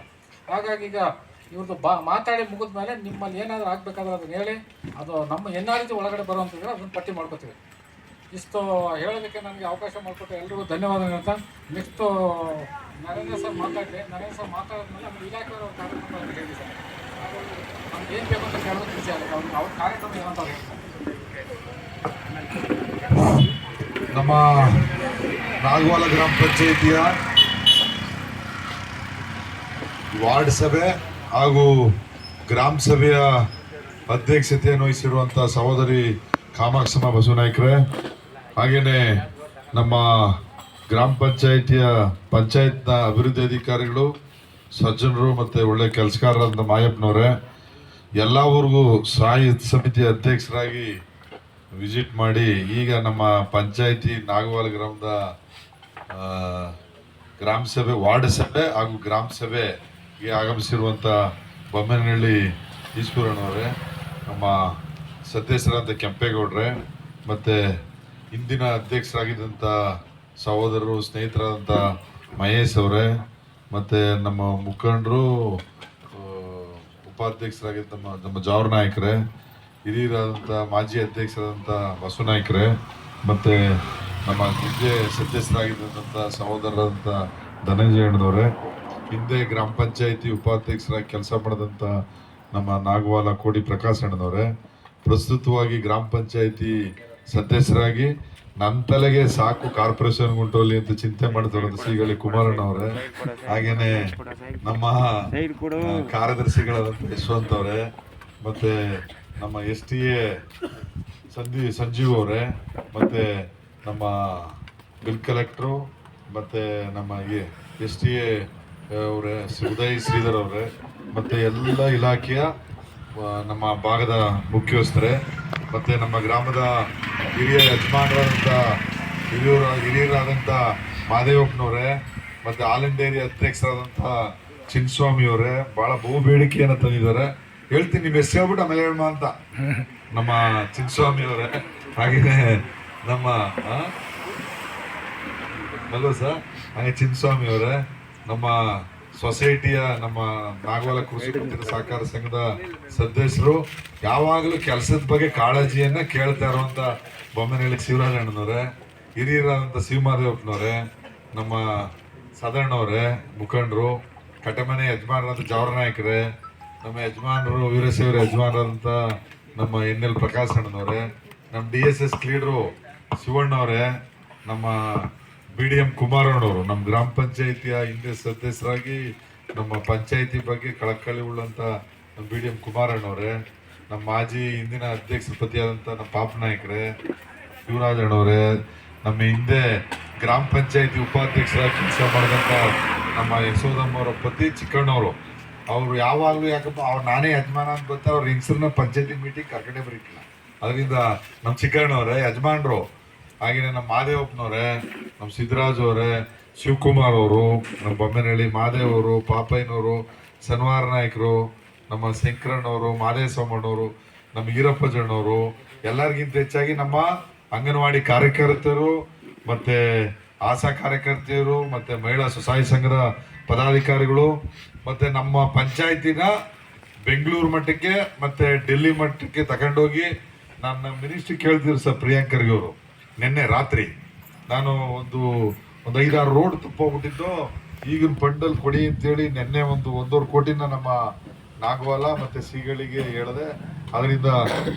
ಹಾಗಾಗಿ ಈಗ ಇವ್ರದ್ದು ಮಾತಾಡಿ ಮುಗಿದ ಮೇಲೆ ನಿಮ್ಮಲ್ಲಿ ಏನಾದರೂ ಆಗಬೇಕಾದ್ರೆ ಅದನ್ನು ಹೇಳಿ, ಅದು ನಮ್ಮ NREG ಒಳಗಡೆ ಬರುವಂಥದ್ದು ಅದನ್ನು ಪಟ್ಟಿ ಮಾಡ್ಕೋತೀವಿ. ಇಷ್ಟು ಹೇಳೋದಕ್ಕೆ ನನಗೆ ಅವಕಾಶ ಮಾಡಿಕೊಟ್ಟು ಎಲ್ರಿಗೂ ಧನ್ಯವಾದಗಳು ಅಂತ. ನೆಕ್ಸ್ಟು ನರೇಂದ್ರ ಸರ್ ಮಾತಾಡಲಿ. ನರೇಂದ್ರ ಸರ್ ಮಾತಾಡಿದ್ಮೇಲೆ ನಮ್ಮ ಇಲಾಖೆಯವರ ಕಾರ್ಯಕ್ರಮಗಳನ್ನು ಹೇಳಿ ಸರ್, ನಮ್ಗೆ ಏನು ಬೇಕು ಅಂತ ಕೇಳೋದು ಖುಷಿ ಆಗುತ್ತೆ. ಅವ್ರ ಕಾರ್ಯಕ್ರಮ ಏನಂತ ಹೇಳ್ತಾರೆ. ನಮ್ಮ ನಾಗವಾಲ ಗ್ರಾಮ ಪಂಚಾಯಿತಿಯ ವಾರ್ಡ್ ಸಭೆ ಹಾಗೂ ಗ್ರಾಮ ಸಭೆಯ ಅಧ್ಯಕ್ಷತೆಯನ್ನು ವಹಿಸಿರುವಂಥ ಸಹೋದರಿ ಕಾಮಾಕ್ಷಮ್ಮ ಬಸವನಾಯ್ಕರೇ, ಹಾಗೆಯೇ ನಮ್ಮ ಗ್ರಾಮ ಪಂಚಾಯಿತಿಯ ಪಂಚಾಯತ್ನ ಅಭಿವೃದ್ಧಿ ಅಧಿಕಾರಿಗಳು, ಸಜ್ಜನರು ಮತ್ತು ಒಳ್ಳೆ ಕೆಲಸಗಾರರಾದ ಮಾಯಪ್ಪನವರೇ, ಎಲ್ಲ ಊರಿಗೂ ಸ್ಥಾಯಿ ಸಮಿತಿ ಅಧ್ಯಕ್ಷರಾಗಿ ವಿಸಿಟ್ ಮಾಡಿ ಈಗ ನಮ್ಮ ಪಂಚಾಯಿತಿ ನಾಗವಾಲ ಗ್ರಾಮದ ಗ್ರಾಮ ಸಭೆ, ವಾರ್ಡ್ ಸಭೆ ಹಾಗೂ ಗ್ರಾಮ ಸಭೆಗೆ ಆಗಮಿಸಿರುವಂಥ ಬೊಮ್ಮನಹಳ್ಳಿ ಈಶ್ವರಣ್ಣವರೇ, ನಮ್ಮ ಸದಸ್ಯರಾದಂಥ ಕೆಂಪೇಗೌಡ್ರೆ, ಮತ್ತು ಇಂದಿನ ಅಧ್ಯಕ್ಷರಾಗಿದ್ದಂಥ ಸಹೋದರರು ಸ್ನೇಹಿತರಾದಂಥ ಮಹೇಶ್ ಅವರೇ, ಮತ್ತು ನಮ್ಮ ಮುಖಂಡರು ಉಪಾಧ್ಯಕ್ಷರಾಗಿದ್ದ ನಮ್ಮ ಜವಾಹರ್ ನಾಯ್ಕರೇ, ಹಿರಿಯರಾದಂಥ ಮಾಜಿ ಅಧ್ಯಕ್ಷರಾದಂಥ ಬಸವನಾಯ್ಕರೇ, ಮತ್ತು ನಮ್ಮ ಹಿಂದೆ ಸದಸ್ಯರಾಗಿದ್ದಂಥ ಸಹೋದರರಾದಂಥ ಧನಂಜಯ ಅಣ್ಣನವರೇ, ಹಿಂದೆ ಗ್ರಾಮ ಪಂಚಾಯಿತಿ ಉಪಾಧ್ಯಕ್ಷರಾಗಿ ಕೆಲಸ ಮಾಡಿದಂಥ ನಮ್ಮ ನಾಗವಾಲ ಕೋಡಿ ಪ್ರಕಾಶ್ ಅಣ್ಣನವರೇ, ಪ್ರಸ್ತುತವಾಗಿ ಗ್ರಾಮ ಪಂಚಾಯಿತಿ ಸದಸ್ಯರಾಗಿ ನನ್ನ ತಲೆಗೆ ಸಾಕು ಕಾರ್ಪೊರೇಷನ್ ಗುಂಟೋಲಿ ಅಂತ ಚಿಂತೆ ಮಾಡ್ತಾರಂತ ಶ್ರೀಗಳಿ ಕುಮಾರಣ್ಣ ಅವರೇ, ಹಾಗೇನೆ ನಮ್ಮ ಕಾರ್ಯದರ್ಶಿಗಳಾದಂಥ ಯಶವಂತ್ ಅವರೇ, ಮತ್ತೆ ನಮ್ಮ STA ಸಂಜೀವ್ ಅವರೇ, ಮತ್ತೆ ನಮ್ಮ ಬಿಲ್ ಕಲೆಕ್ಟ್ರು, ಮತ್ತೆ ನಮ್ಮ STA ಅವರೇ ಉದಯ್ ಶ್ರೀಧರ್ ಅವರೇ, ಮತ್ತೆ ಎಲ್ಲ ಇಲಾಖೆಯ ನಮ್ಮ ಭಾಗದ ಮುಖ್ಯಸ್ಥರೇ, ಮತ್ತು ನಮ್ಮ ಗ್ರಾಮದ ಹಿರಿಯ ಯಜಮಾನರಾದಂಥ ಹಿರಿಯರಾದಂಥ ಮಾದೇವಪ್ಪನವರೇ, ಮತ್ತು ಆಲ್ ಇಂಡಿಯಾ ಅಧ್ಯಕ್ಷರಾದಂಥ ಚಿನ್ನಸ್ವಾಮಿಯವರೇ ಭಾಳ ಬಹು ಬೇಡಿಕೆಯನ್ನು ತಂದಿದ್ದಾರೆ. ಹೇಳ್ತೀನಿ, ನಿಮ್ಮ ಹೆಸರು ಹೇಳ್ಬಿಟ್ಟು ಆಮೇಲೆ ಹೇಳಮ್ಮ ಅಂತ. ನಮ್ಮ ಚಿನ್ನಸ್ವಾಮಿಯವರೇ, ಹಾಗೆಯೇ ನಮ್ಮ ಅಲ್ವ ಸರ್, ಹಾಗೆ ಚಿನ್ನಸ್ವಾಮಿಯವರೇ, ನಮ್ಮ ಸೊಸೈಟಿಯ ನಮ್ಮ ನಾಗವಾಲ ಕೃಷಿ ಪತ್ತಿನ ಸಹಕಾರ ಸಂಘದ ಸದಸ್ಯರು, ಯಾವಾಗಲೂ ಕೆಲಸದ ಬಗ್ಗೆ ಕಾಳಜಿಯನ್ನ ಕೇಳ್ತಾ ಇರುವಂತ ಬೊಮ್ಮನಹಳ್ಳಿ ಶಿವರಾಜಣ್ಣನವರೇ, ಹಿರಿಯರಾದಂಥ ಶಿವಮಾದೇವಪ್ಪನವರೇ, ನಮ್ಮ ಸದಣ್ಣವರೇ ಮುಖಂಡರು, ಕಟಮನೆ ಯಜಮಾನರಾದಂಥ ಜವಾಹರ್ ನಾಯ್ಕರೇ, ನಮ್ಮ ಯಜಮಾನರು ವೀರಶೈವರ ಯಜಮಾನರಾದಂಥ ನಮ್ಮ NL ಪ್ರಕಾಶ್ ಅಣ್ಣನವರೇ, ನಮ್ಮ DSS ಲೀಡ್ರು ಶಿವಣ್ಣವರೇ, ನಮ್ಮ BDM ಕುಮಾರಣ್ಣವರು, ನಮ್ಮ ಗ್ರಾಮ ಪಂಚಾಯಿತಿಯ ಹಿಂದೆ ಸದಸ್ಯರಾಗಿ ನಮ್ಮ ಪಂಚಾಯಿತಿ ಬಗ್ಗೆ ಕಳಕಳಿ ಉಳ್ಳಂತ ನಮ್ಮ BDM ಕುಮಾರಣ್ಣವರೇ, ನಮ್ಮ ಮಾಜಿ ಹಿಂದಿನ ಅಧ್ಯಕ್ಷಪತಿಯಾದಂಥ ನಮ್ಮ ಪಾಪನಾಯ್ಕರೇ, ಶಿವರಾಜಣ್ಣವರೇ, ನಮ್ಮ ಹಿಂದೆ ಗ್ರಾಮ ಪಂಚಾಯಿತಿ ಉಪಾಧ್ಯಕ್ಷರಾಗಿ ಕೆಲಸ ಮಾಡಿದಂಥ ನಮ್ಮ ಯಶೋದಮ್ಮವರ ಪತಿ ಚಿಕ್ಕಣ್ಣವರು, ಅವರು ಯಾವಾಗಲೂ ಯಾಕಪ್ಪ ಅವ್ರು ನಾನೇ ಯಜಮಾನ ಅಂತ ಬರ್ತಾರೆ, ಅವ್ರ ಹೆಂಗಸರನ್ನ ಪಂಚಾಯತಿ ಮೀಟಿಂಗ್ ಕರ್ಕೊಂಡೇ ಬರೀತಿಲ್ಲ. ಅದರಿಂದ ನಮ್ಮ ಚಿಕ್ಕಣ್ಣವರೇ ಯಜಮಾನರು, ಹಾಗೆಯೇ ನಮ್ಮ ಮಾದೇವಪ್ಪನವರೇ, ನಮ್ಮ ಸಿದ್ದರಾಜ್ ಅವರೇ, ಶಿವಕುಮಾರ್ ಅವರು, ನಮ್ಮ ಬೊಮ್ಮನಹಳ್ಳಿ ಮಾದೇವ್ ಅವರು, ಪಾಪಯ್ಯನವರು, ಶನಿವಾರ ನಾಯ್ಕರು, ನಮ್ಮ ಶಂಕರಣ್ಣವರು, ಮಾದೇಸ್ವಾಮಣ್ಣವರು, ನಮ್ಮ ಈರಪ್ಪಜಣ್ಣವರು, ಎಲ್ಲರಿಗಿಂತ ಹೆಚ್ಚಾಗಿ ನಮ್ಮ ಅಂಗನವಾಡಿ ಕಾರ್ಯಕರ್ತರು, ಮತ್ತು ಆಶಾ ಕಾರ್ಯಕರ್ತೆಯರು, ಮತ್ತು ಮಹಿಳಾ ಸ್ವಸಹಾಯ ಸಂಘದ ಪದಾಧಿಕಾರಿಗಳು, ಮತ್ತು ನಮ್ಮ ಪಂಚಾಯತಿನ ಬೆಂಗಳೂರು ಮಟ್ಟಕ್ಕೆ ಮತ್ತು ಡೆಲ್ಲಿ ಮಟ್ಟಕ್ಕೆ ತಗೊಂಡೋಗಿ ನನ್ನ ಮಿನಿಸ್ಟ್ರಿ ಕೇಳ್ತಿದ್ರು ಸರ್ ಪ್ರಿಯಾಂಕ್ ಖರ್ಗೆ ಅವರು. ನಿನ್ನೆ ರಾತ್ರಿ ನಾನು ಒಂದು 5-6 ರೋಡ್ ತಪ್ಪೋಗ್ಬಿಟ್ಟಿದ್ದು, ಈಗಿನ ಫಂಡಲ್ಲಿ ಕೊಡಿ ಅಂತೇಳಿ ನಿನ್ನೆ 1.5 ಕೋಟಿನ ನಮ್ಮ ನಾಗವಾಲ ಮತ್ತು ಸಿಗಳಿಗೆ ಹೇಳಿದೆ. ಅದರಿಂದ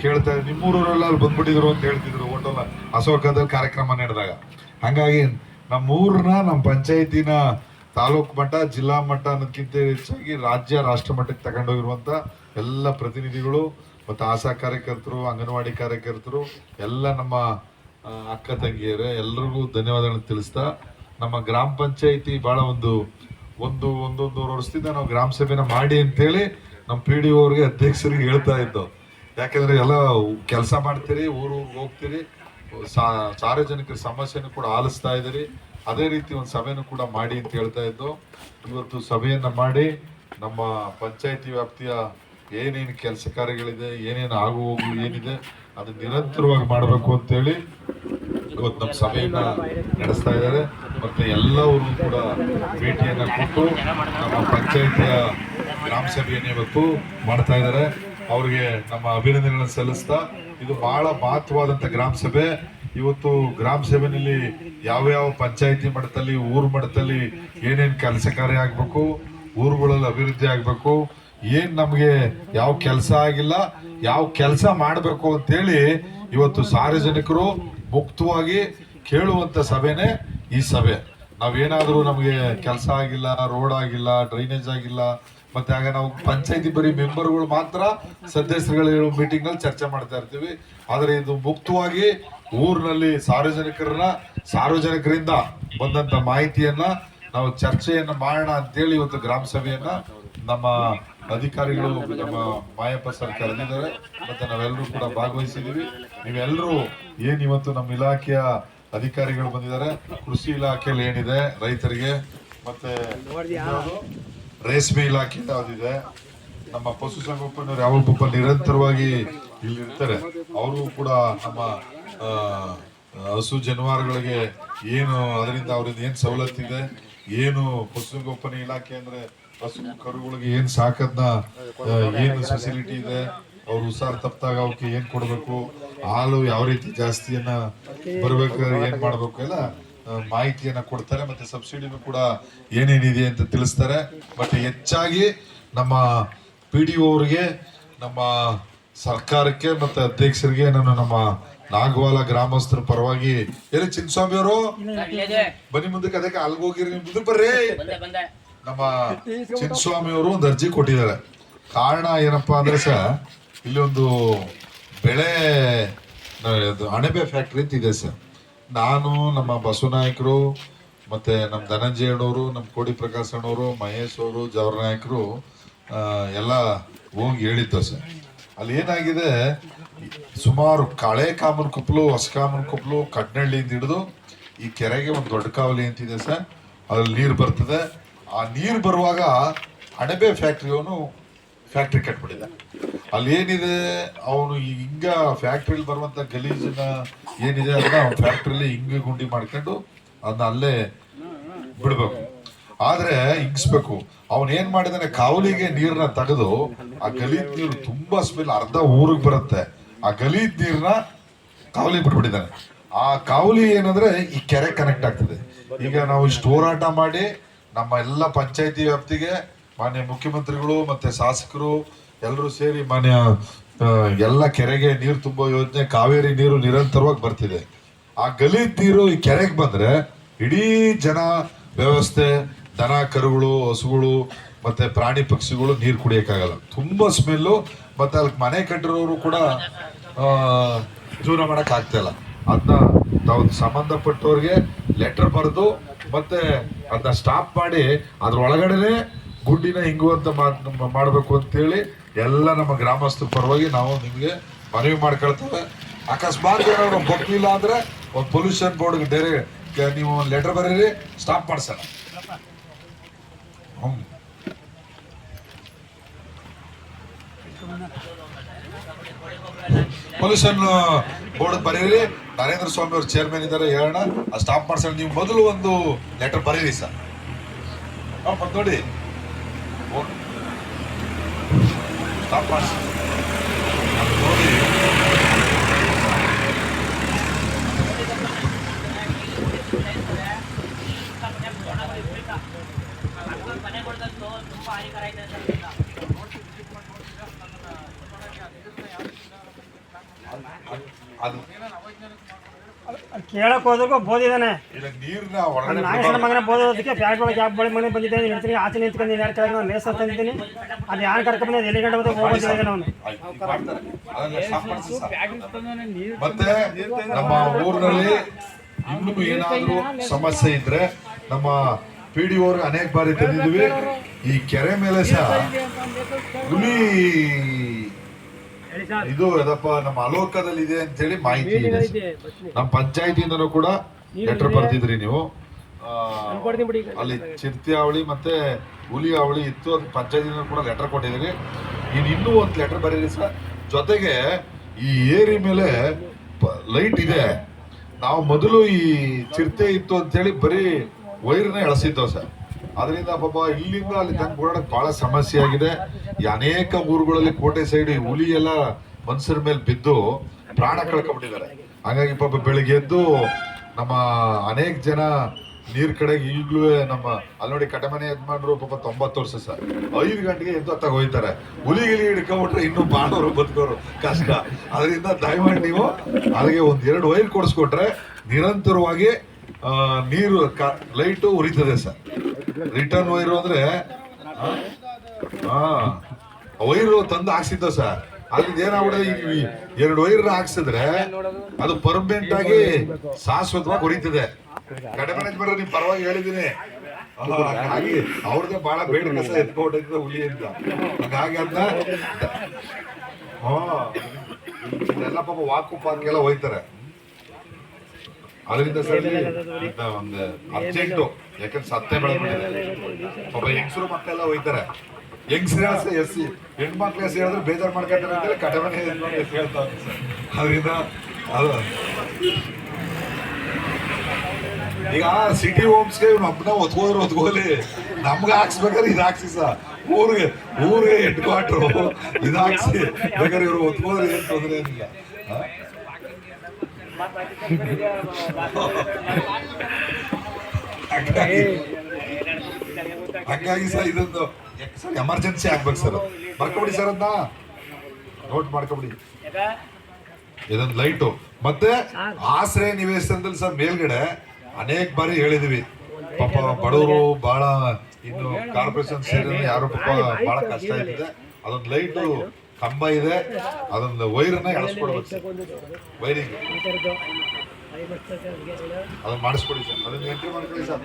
ಕೇಳ್ತಾ ನಿಮ್ಮೂರವರೆಲ್ಲ ಅಲ್ಲಿ ಬಂದ್ಬಿಟ್ಟಿದ್ರು ಅಂತ ಹೇಳ್ತಿದ್ರು ಹೋಟೆಲ್ ಅಶೋಕದಲ್ಲಿ ಕಾರ್ಯಕ್ರಮ ನಡೆದಾಗ. ಹಾಗಾಗಿ ನಮ್ಮ ಊರನ್ನ, ನಮ್ಮ ಪಂಚಾಯತಿನ ತಾಲೂಕು ಮಟ್ಟ, ಜಿಲ್ಲಾ ಮಟ್ಟ ಅನ್ನೋದಕ್ಕಿಂತ ಹೆಚ್ಚಾಗಿ ರಾಜ್ಯ, ರಾಷ್ಟ್ರ ಮಟ್ಟಕ್ಕೆ ತಗೊಂಡೋಗಿರುವಂಥ ಎಲ್ಲ ಪ್ರತಿನಿಧಿಗಳು ಮತ್ತು ಆಶಾ ಕಾರ್ಯಕರ್ತರು, ಅಂಗನವಾಡಿ ಕಾರ್ಯಕರ್ತರು, ಎಲ್ಲ ನಮ್ಮ ಅಕ್ಕ ತಂಗಿಯರೇ, ಎಲ್ರಿಗೂ ಧನ್ಯವಾದಗಳನ್ನು ತಿಳಿಸ್ತಾ, ನಮ್ಮ ಗ್ರಾಮ ಪಂಚಾಯಿತಿ ಭಾಳ ಒಂದೂವರೆ ವರ್ಷದಿಂದ ನಾವು ಗ್ರಾಮ ಸಭೆನ ಮಾಡಿ ಅಂತೇಳಿ ನಮ್ಮ PDO ಅವ್ರಿಗೆ, ಅಧ್ಯಕ್ಷರಿಗೆ ಹೇಳ್ತಾ ಇದ್ದೋ. ಯಾಕೆಂದರೆ ಎಲ್ಲ ಕೆಲಸ ಮಾಡ್ತೀರಿ, ಊರಿಗೆ ಹೋಗ್ತೀರಿ, ಸಾರ್ವಜನಿಕರ ಸಮಸ್ಯೆನೂ ಕೂಡ ಆಲಿಸ್ತಾ ಇದ್ದೀರಿ, ಅದೇ ರೀತಿ ಒಂದು ಸಭೆನೂ ಕೂಡ ಮಾಡಿ ಅಂತ ಹೇಳ್ತಾ ಇದ್ದು. ಇವತ್ತು ಸಭೆಯನ್ನು ಮಾಡಿ ನಮ್ಮ ಪಂಚಾಯಿತಿ ವ್ಯಾಪ್ತಿಯ ಏನೇನು ಕೆಲಸ ಕಾರ್ಯಗಳಿದೆ, ಏನೇನು ಆಗು ಹೋಗು ಏನಿದೆ ಅದು ನಿರಂತರವಾಗಿ ಮಾಡಬೇಕು ಅಂತೇಳಿ ಇವತ್ತು ನಮ್ಮ ಸಭೆಯನ್ನ ನಡೆಸ್ತಾ ಇದ್ದಾರೆ. ಮತ್ತು ಎಲ್ಲರೂ ಕೂಡ ಭೇಟಿಯನ್ನು ಕೊಟ್ಟು ನಮ್ಮ ಪಂಚಾಯಿತಿಯ ಗ್ರಾಮ ಸಭೆಯನ್ನು ಇವತ್ತು ಮಾಡ್ತಾ ಇದ್ದಾರೆ. ಅವ್ರಿಗೆ ನಮ್ಮ ಅಭಿನಂದನೆಗಳನ್ನು ಸಲ್ಲಿಸ್ತಾ, ಇದು ಬಹಳ ಮಹತ್ವವಾದಂಥ ಗ್ರಾಮ ಸಭೆ. ಇವತ್ತು ಗ್ರಾಮ ಸಭೆಯಲ್ಲಿ ಯಾವ್ಯಾವ ಪಂಚಾಯಿತಿ ಮಟ್ಟದಲ್ಲಿ, ಊರು ಮಟ್ಟದಲ್ಲಿ ಏನೇನು ಕೆಲಸ ಕಾರ್ಯ ಆಗಬೇಕು, ಊರುಗಳಲ್ಲಿ ಅಭಿವೃದ್ಧಿ ಆಗಬೇಕು, ಏನು ನಮಗೆ ಯಾವ ಕೆಲಸ ಆಗಿಲ್ಲ, ಯಾವ ಕೆಲಸ ಮಾಡಬೇಕು ಅಂತೇಳಿ ಇವತ್ತು ಸಾರ್ವಜನಿಕರು ಮುಕ್ತವಾಗಿ ಕೇಳುವಂಥ ಸಭೆನೇ ಈ ಸಭೆ. ನಾವೇನಾದರೂ ನಮಗೆ ಕೆಲಸ ಆಗಿಲ್ಲ, ರೋಡ್ ಆಗಿಲ್ಲ, ಡ್ರೈನೇಜ್ ಆಗಿಲ್ಲ, ಮತ್ತೆ ಆಗ ನಾವು ಪಂಚಾಯತಿ ಬರೀ ಮೆಂಬರ್ಗಳು ಮಾತ್ರ ಸದಸ್ಯರುಗಳು ಮೀಟಿಂಗ್ನಲ್ಲಿ ಚರ್ಚೆ ಮಾಡ್ತಾ ಇರ್ತೀವಿ. ಆದರೆ ಇದು ಮುಕ್ತವಾಗಿ ಊರಿನಲ್ಲಿ ಸಾರ್ವಜನಿಕರಿಂದ ಬಂದಂತ ಮಾಹಿತಿಯನ್ನ ನಾವು ಚರ್ಚೆಯನ್ನ ಮಾಡೋಣ ಅಂತೇಳಿ ಇವತ್ತು ಗ್ರಾಮ ಸಭೆಯನ್ನ ನಮ್ಮ ಅಧಿಕಾರಿಗಳು ನಮ್ಮ ಮಾಯಪ್ಪ ಸರ್ ಕರೆದಿದ್ದಾರೆ, ಮತ್ತೆ ನಾವೆಲ್ಲರೂ ಕೂಡ ಭಾಗವಹಿಸಿದೀವಿ. ನೀವೆಲ್ಲರೂ ಏನ್ ಇವತ್ತು ನಮ್ಮ ಇಲಾಖೆಯ ಅಧಿಕಾರಿಗಳು ಬಂದಿದ್ದಾರೆ, ಕೃಷಿ ಇಲಾಖೆಯಲ್ಲಿ ಏನಿದೆ ರೈತರಿಗೆ, ಮತ್ತೆ ರೇಷ್ಮೆ ಇಲಾಖೆ ಯಾವ್ದಿದೆ, ನಮ್ಮ ಪಶುಸಂಗೋಪನೆ ಯಾವೊಬ್ಬ ನಿರಂತರವಾಗಿ ಇಲ್ಲಿ ಇರ್ತಾರೆ, ಅವರು ಕೂಡ ನಮ್ಮ ಹಸು ಜಾನುವಾರುಗಳಿಗೆ ಏನು ಅದರಿಂದ ಅವರಿಂದ ಏನ್ ಸವಲತ್ತಿದೆ, ಏನು ಪಶುಸಂಗೋಪನೆ ಇಲಾಖೆ ಅಂದ್ರೆ ಹಸು ಕರುಗಳಿಗೆ ಏನ್ ಸಾಕದ್ನ ಏನು ಫೆಸಿಲಿಟಿ ಇದೆ, ಅವ್ರು ಹುಷಾರ್ ತಪ್ಪಿದಾಗ ಅವಕ್ಕೆ ಏನ್ ಕೊಡ್ಬೇಕು, ಹಾಲು ಯಾವ ರೀತಿ ಜಾಸ್ತಿಯನ್ನ ಬರ್ಬೇಕಾದ್ರೆ ಏನ್ ಮಾಡ್ಬೇಕು ಎಲ್ಲ ಮಾಹಿತಿಯನ್ನ ಕೊಡ್ತಾರೆ. ಮತ್ತೆ ಸಬ್ಸಿಡಿನೂ ಕೂಡ ಏನೇನಿದೆ ಅಂತ ತಿಳಿಸ್ತಾರೆ. ಬಟ್ ಹೆಚ್ಚಾಗಿ ನಮ್ಮ PDO ಅವ್ರಿಗೆ, ನಮ್ಮ ಸರ್ಕಾರಕ್ಕೆ ಮತ್ತೆ ಅಧ್ಯಕ್ಷರಿಗೆ ನಾನು ನಮ್ಮ ನಾಗವಾಲ ಗ್ರಾಮಸ್ಥರ ಪರವಾಗಿ ಎಲ್ಲಿ ಚಿನ್ನಸ್ವಾಮಿ ಅವರು ಬನ್ನಿ ಮುಂದಕ್ಕೆ, ಅದಕ್ಕೆ ಅಲ್ಗೋಗಿರಿ ಮುಂದಕ್ಕೆ ಬರ್ರಿ. ನಮ್ಮ ಚಿನ್ನಸ್ವಾಮಿ ಅವರು ಒಂದು ಅರ್ಜಿ ಕೊಟ್ಟಿದ್ದಾರೆ. ಕಾರಣ ಏನಪ್ಪಾ ಅಂದ್ರೆ ಸರ್, ಇಲ್ಲಿ ಒಂದು ಬೆಳೆ ಅಣಬೆ ಫ್ಯಾಕ್ಟ್ರಿ ಅಂತ ಇದೆ ಸರ್. ನಾನು ನಮ್ಮ ಬಸವನಾಯಕರು ಮತ್ತೆ ನಮ್ಮ ಧನಂಜಯ ಅಣ್ಣವರು, ನಮ್ಮ ಕೋಡಿ ಪ್ರಕಾಶ್ ಅಣ್ಣವರು, ಮಹೇಶ್ ಅವರು, ಜವರ ನಾಯಕರು ಎಲ್ಲ ಹೋಗಿ ಹೇಳಿದ್ದು ಸರ್. ಅಲ್ಲಿ ಏನಾಗಿದೆ, ಸುಮಾರು ಕಳೆ ಕಾಮನ್ ಕೊಪ್ಪಲು, ಹೊಸ ಕಾಮನ್ ಕೊಪ್ಪಲು, ಕಡ್ನಳ್ಳಿಯಿಂದ ಹಿಡಿದು ಈ ಕೆರೆಗೆ ಒಂದು ದೊಡ್ಡ ಕಾವಲಿ ಅಂತಿದೆ ಸರ್. ಅದ್ರಲ್ಲಿ ನೀರು ಬರ್ತದೆ. ಆ ನೀರು ಬರುವಾಗ ಅಣಬೆ ಫ್ಯಾಕ್ಟ್ರಿಯವನು ಫ್ಯಾಕ್ಟ್ರಿ ಕಟ್ಬಿಟ್ಟಿದೆ. ಅಲ್ಲಿ ಏನಿದೆ, ಅವನು ಹಿಂಗ ಫ್ಯಾಕ್ಟ್ರಿಲಿ ಬರುವಂತ ಗಲೀಜನ್ನ ಏನಿದೆ ಅದನ್ನ ಅವ್ನ ಫ್ಯಾಕ್ಟ್ರಿಲಿ ಹಿಂಗ ಗುಂಡಿ ಮಾಡ್ಕೊಂಡು ಅದನ್ನ ಅಲ್ಲೇ ಬಿಡ್ಬೇಕು. ಆದ್ರೆ ಹಿಂಗಿಸ್ಬೇಕು. ಅವನ್ ಏನ್ ಮಾಡಿದಾನೆ, ಕಾವಲಿಗೆ ನೀರನ್ನ ತೆಗೆದು ಆ ಗಲೀಜ್ ನೀರು ತುಂಬಾ ಸ್ಮೆಲ್ ಅರ್ಧ ಊರಿಗೆ ಬರುತ್ತೆ. ಆ ಗಲೀಜ್ ನೀರ್ನ ಕಾವಲಿ ಬಿಟ್ಬಿಟ್ಟಿದ್ದಾನೆ. ಆ ಕಾವಲಿ ಏನಂದ್ರೆ ಈ ಕೆರೆ ಕನೆಕ್ಟ್ ಆಗ್ತದೆ. ಈಗ ನಾವು ಇಷ್ಟು ಹೋರಾಟ ಮಾಡಿ ನಮ್ಮ ಎಲ್ಲ ಪಂಚಾಯತಿ ವ್ಯಾಪ್ತಿಗೆ ಮಾನ್ಯ ಮುಖ್ಯಮಂತ್ರಿಗಳು ಮತ್ತೆ ಶಾಸಕರು ಎಲ್ಲರೂ ಸೇರಿ ಮಾನ್ಯ ಎಲ್ಲ ಕೆರೆಗೆ ನೀರು ತುಂಬೋ ಯೋಜನೆ, ಕಾವೇರಿ ನೀರು ನಿರಂತರವಾಗಿ ಬರ್ತಿದೆ. ಆ ಗಲೀಜ್ ನೀರು ಈ ಕೆರೆಗೆ ಬಂದ್ರೆ ಇಡೀ ಜನ ವ್ಯವಸ್ಥೆ, ದನ ಕರುಗಳು, ಹಸುಗಳು ಮತ್ತೆ ಪ್ರಾಣಿ ಪಕ್ಷಿಗಳು ನೀರು ಕುಡಿಯಕ್ಕಾಗಲ್ಲ. ತುಂಬಾ ಸ್ಮೆಲ್ಲು. ಮತ್ತೆ ಅಲ್ಲಿ ಮನೆ ಕಟ್ಟಿರೋರು ಕೂಡ ಜೀವನ ಮಾಡಕ್ ಆಗ್ತಾ ಇಲ್ಲ. ಅದನ್ನ ತಾವು ಸಂಬಂಧಪಟ್ಟವ್ರಿಗೆ ಲೆಟರ್ ಬರೆದು ಮತ್ತೆ ಅದನ್ನ ಸ್ಟಾಪ್ ಮಾಡಿ ಅದ್ರ ಒಳಗಡೆನೆ ಗುಡ್ಡಿನ ಹಿಂಗುವಂತ ಮಾಡ್ಬೇಕು ಅಂತೇಳಿ ಎಲ್ಲ ನಮ್ಮ ಗ್ರಾಮಸ್ಥರ ಪರವಾಗಿ ನಾವು ನಿಮ್ಗೆ ಮನವಿ ಮಾಡ್ಕೊಳ್ತೇವೆ. ಅಕಸ್ಮಾತ್ ಏನಾದ್ರು ಗೊತ್ತಿಲ್ಲ ಅಂದ್ರೆ ಒಂದು ಪೊಲ್ಯೂಷನ್ ಬೋರ್ಡ್ ಡೈರೆಕ್ಟ್ ನೀವು ಒಂದು ಲೆಟರ್ ಬರೀರಿ, ಸ್ಟಾಪ್ ಮಾಡ್ಸೋಣ. ಪೊಲ್ಯೂಷನ್ ಬೋರ್ಡ್ ಬರೀರಿ. ನರೇಂದ್ರ ಸ್ವಾಮಿ ಅವ್ರ ಚೇರ್ಮನ್ ಇದ್ದಾರೆ, ಹೇಳೋಣ ಸ್ಟಾಪ್ ಮಾಡ್ಸೋಣ. ನೀವು ಮೊದಲು ಒಂದು ಲೆಟರ್ ಬರೀರಿ ಸರ್. ನೋಡಿ ಸ್ಟಾಪ್ ಮಾಡಿಸಿ ನೋಡಿ. ಕೇಳಕ್ ಹೋದ್ರು ಬೋದಿದಾನೆ ನೀರ್ನ ನಾಗೇಶ್ವರ ಮಗನ ಬೋದೋದಕ್ಕೆ ಫ್ಯಾಕ್ಟ್ರಿ ಒಳಗೆ ಯಾಕೆ ಬಳಿ ಮನೆ ಬಂದಿದ್ದೇನೆ ಹೇಳ್ತೀನಿ. ಆಚೆ ನಿಂತ್ಕೊಂಡು ಯಾರು ಕೆಳಗೆ ನಾನು ಲೇಸ್ ತಂದಿದ್ದೀನಿ. ಅದು ಯಾರು ಕರ್ಕೊಂಡು ಎಲ್ಲಿ ಗಂಟೆ ಹೋಗಿ ಹೋಗೋದಿಲ್ಲ ಅವನು. ಮತ್ತೆ ನಮ್ಮ ಊರಿನಲ್ಲಿ ಇನ್ನೂ ಏನಾದ್ರೂ ಸಮಸ್ಯೆ ಇದ್ರೆ ನಮ್ಮ PDO ಅವ್ರಿಗೆ ಅನೇಕ ಬಾರಿ ತಂದಿದ್ವಿ. ಈ ಕೆರೆ ಮೇಲೆ ಸಹ ಹುಲಿ ಇದು ಅದಪ್ಪ ನಮ್ಮ ಅಲೋಕದಲ್ಲಿ ಇದೆ ಅಂತ ಹೇಳಿ ಮಾಹಿತಿ ಇದೆ. ನಮ್ಮ ಪಂಚಾಯತಿಯಿಂದನೂ ಕೂಡ ಲೆಟರ್ ಬರ್ತಿದ್ರಿ ನೀವು. ಅಲ್ಲಿ ಚಿರ್ತಿ ಮತ್ತೆ ಹುಲಿ ಅವಳಿ ಇತ್ತು, ಅದು ಪಂಚಾಯತಿಯಿಂದ ಕೂಡ ಲೆಟರ್ ಕೊಟ್ಟಿದ್ರಿ. ಇನ್ನೂ ಒಂದು ಲೆಟರ್ ಬರೀರಿ ಸರ್. ಜೊತೆಗೆ ಈ ಏರಿ ಮೇಲೆ ಲೈಟ್ ಇದೆ. ನಾವು ಮೊದಲು ಈ ಚಿರತೆ ಇತ್ತು ಅಂತ ಹೇಳಿ ಬರೀ ವೈರ್ನ ಎಳಸಿದ್ದೋ ಸರ್. ಅದರಿಂದ ಪಾಪ ಇಲ್ಲಿಂದ ಅಲ್ಲಿ ತನಕ ಓಡಾಡಕ್ ಬಹಳ ಸಮಸ್ಯೆ ಆಗಿದೆ. ಈ ಅನೇಕ ಊರುಗಳಲ್ಲಿ ಕೋಟೆ ಸೈಡ್ ಹುಲಿ ಎಲ್ಲ ಮನುಷ್ಯರ ಮೇಲೆ ಬಿದ್ದು ಪ್ರಾಣ ಕಳ್ಕೊಂಡ್ಬಿಟ್ಟಿದ್ದಾರೆ. ಹಾಗಾಗಿ ಪಾಪ ಬೆಳಿಗ್ಗೆ ಎದ್ದು ನಮ್ಮ ಅನೇಕ ಜನ ನೀರ್ ಕಡೆಗೆ ಈಗ್ಲೂ ನಮ್ಮ ಅಲ್ಲಿ ನೋಡಿ ಕಟಮನೆ ಯಜಮಾನ್ರು ಪಾಪ 90 ವರ್ಷ ಸರ್, 5 ಗಂಟೆಗೆ ಎದ್ದು ಹತ್ತಾಗ ಹೋಯ್ತಾರೆ. ಹುಲಿ ಗಿಲಿ ಹಿಡ್ಕೊಂಡ್ಬಿಟ್ರೆ ಇನ್ನು ಬಾಣವರು ಬದುಕೋರು ಕಷ್ಟ. ಅದರಿಂದ ದಯಮಾಡಿ ನೀವು ಅಲ್ಲಿಗೆ 1-2 ವೈರ್ ಕೊಡಿಸ್ಕೊಟ್ರೆ ನಿರಂತರವಾಗಿ ನೀರು ಲೈಟು ಉರಿತದೆ ಸರ್. ರಿಟರ್ನ್ ವೈರು ಅಂದ್ರೆ ವೈರು ತಂದು ಹಾಕ್ಸಿದ್ದ ಸರ್. ಅಲ್ಲಿಂದ ಏನಾಗ್ಬಿಡ 2 ವೈರ್ ಹಾಕ್ಸಿದ್ರೆ ಅದು ಪರ್ಮನೆಂಟ್ ಆಗಿ ಶಾಶ್ವತವಾಗಿ ಉರಿತದೆ. ಕಡಿಮೆ ಬರೋ ನೀವು ಪರವಾಗಿ ಹೇಳಿದ್ದೀನಿ. ಹಾಗಾಗಿ ಅವ್ರದ್ದೇ ಬಹಳ ಬೇಡಿಕೆ ಸಹ ಎತ್ಕೊಂಡಿದ್ದ ಹುಲಿ ಅಂತ. ಹಾಗಾಗಿ ಅದನ್ನ ಎಲ್ಲ ಪಾಪ ವಾಕು ಪಾರ್ಕ್ಗೆಲ್ಲ ಹೋಯ್ತಾರೆ. ಅದರಿಂದ ಸರ್ ಒಂದು ಅರ್ಜೆಂಟು, ಯಾಕಂದ್ರೆ ಸತ್ಯ ಬೆಳೆದ್ಬಿಟ್ಟಿದೆ. ಪಾಪ ಹೆಂಗಸರು ಮಕ್ಕಳೆಲ್ಲ ಹೋಯ್ತಾರೆ. ಹೆಂಗಸ್ರ ಎಸ್ಸಿ ಹೆಣ್ಮಕ್ಳು ಎಸ್ ಹೇಳಿದ್ರೆ ಬೇಜಾರು ಮಾಡ್ಕೊತಾರೆ ಅಂತೇಳಿ ಕಟಮನೆ ಹೇಳ್ತಾರೆ ಸರ್. ಅದರಿಂದ ಅದು ಈಗ ಸಿಟಿ ಹೋಮ್ಸ್ಗೆ ಇವ್ನು ಒಬ್ಬನ ಒತ್ಕೋಲಿ, ನಮ್ಗೆ ಹಾಕ್ಸ್ಬೇಕಾದ್ರೆ ಇದು ಹಾಕ್ಸಿ ಸರ್. ಊರಿಗೆ ಹೆಡ್ ಕ್ವಾರ್ಟ್ರು ಇದು ಹಾಕ್ಸಿ ಬೇಕಾದ್ರೆ ಇವ್ರು ಒತ್ಕೋದ್ರೆ ಏನು ತೊಂದರೆ ಏನಿಲ್ಲ. ಹಂಗಾಗಿ ಸರ್ ಇದೊಂದು ಸರ್ ಎಮರ್ಜೆನ್ಸಿ ಆಗ್ಬೇಕು ಸರ್. ಬರ್ಕೊಬಿಡಿ ಸರ್, ಅದನ್ನ ನೋಟ್ ಮಾಡ್ಕೊಬಿಡಿ. ಇದೊಂದು ಲೈಟು ಮತ್ತೆ ಆಶ್ರಯ ನಿವೇಶನದಲ್ಲಿ ಸರ್ ಮೇಲ್ಗಡೆ ಅನೇಕ ಬಾರಿ ಹೇಳಿದ್ವಿ, ಪಾಪ ಬಡವರು ಬಹಳ ಇನ್ನು ಕಾರ್ಪೊರೇಷನ್ ಸೇರಿದ್ರೆ ಯಾರು ಪಾಪ ಬಹಳ ಕಷ್ಟ ಇದೆ. ಅದೊಂದು ಲೈಟು ಕಂಬ ಇದೆ, ಅದೊಂದು ವೈರನ್ನ ಎಳಸ್ಕೊಡ್ಬೇಕು ಸರ್, ವೈರಿಂಗ್ ಅದನ್ನ ಮಾಡಿಸ್ಕೊಡಿ ಸರ್. ಅದನ್ನ ಎಂಟ್ರಿ ಮಾಡ್ಕೊಳ್ಳಿ ಸರ್,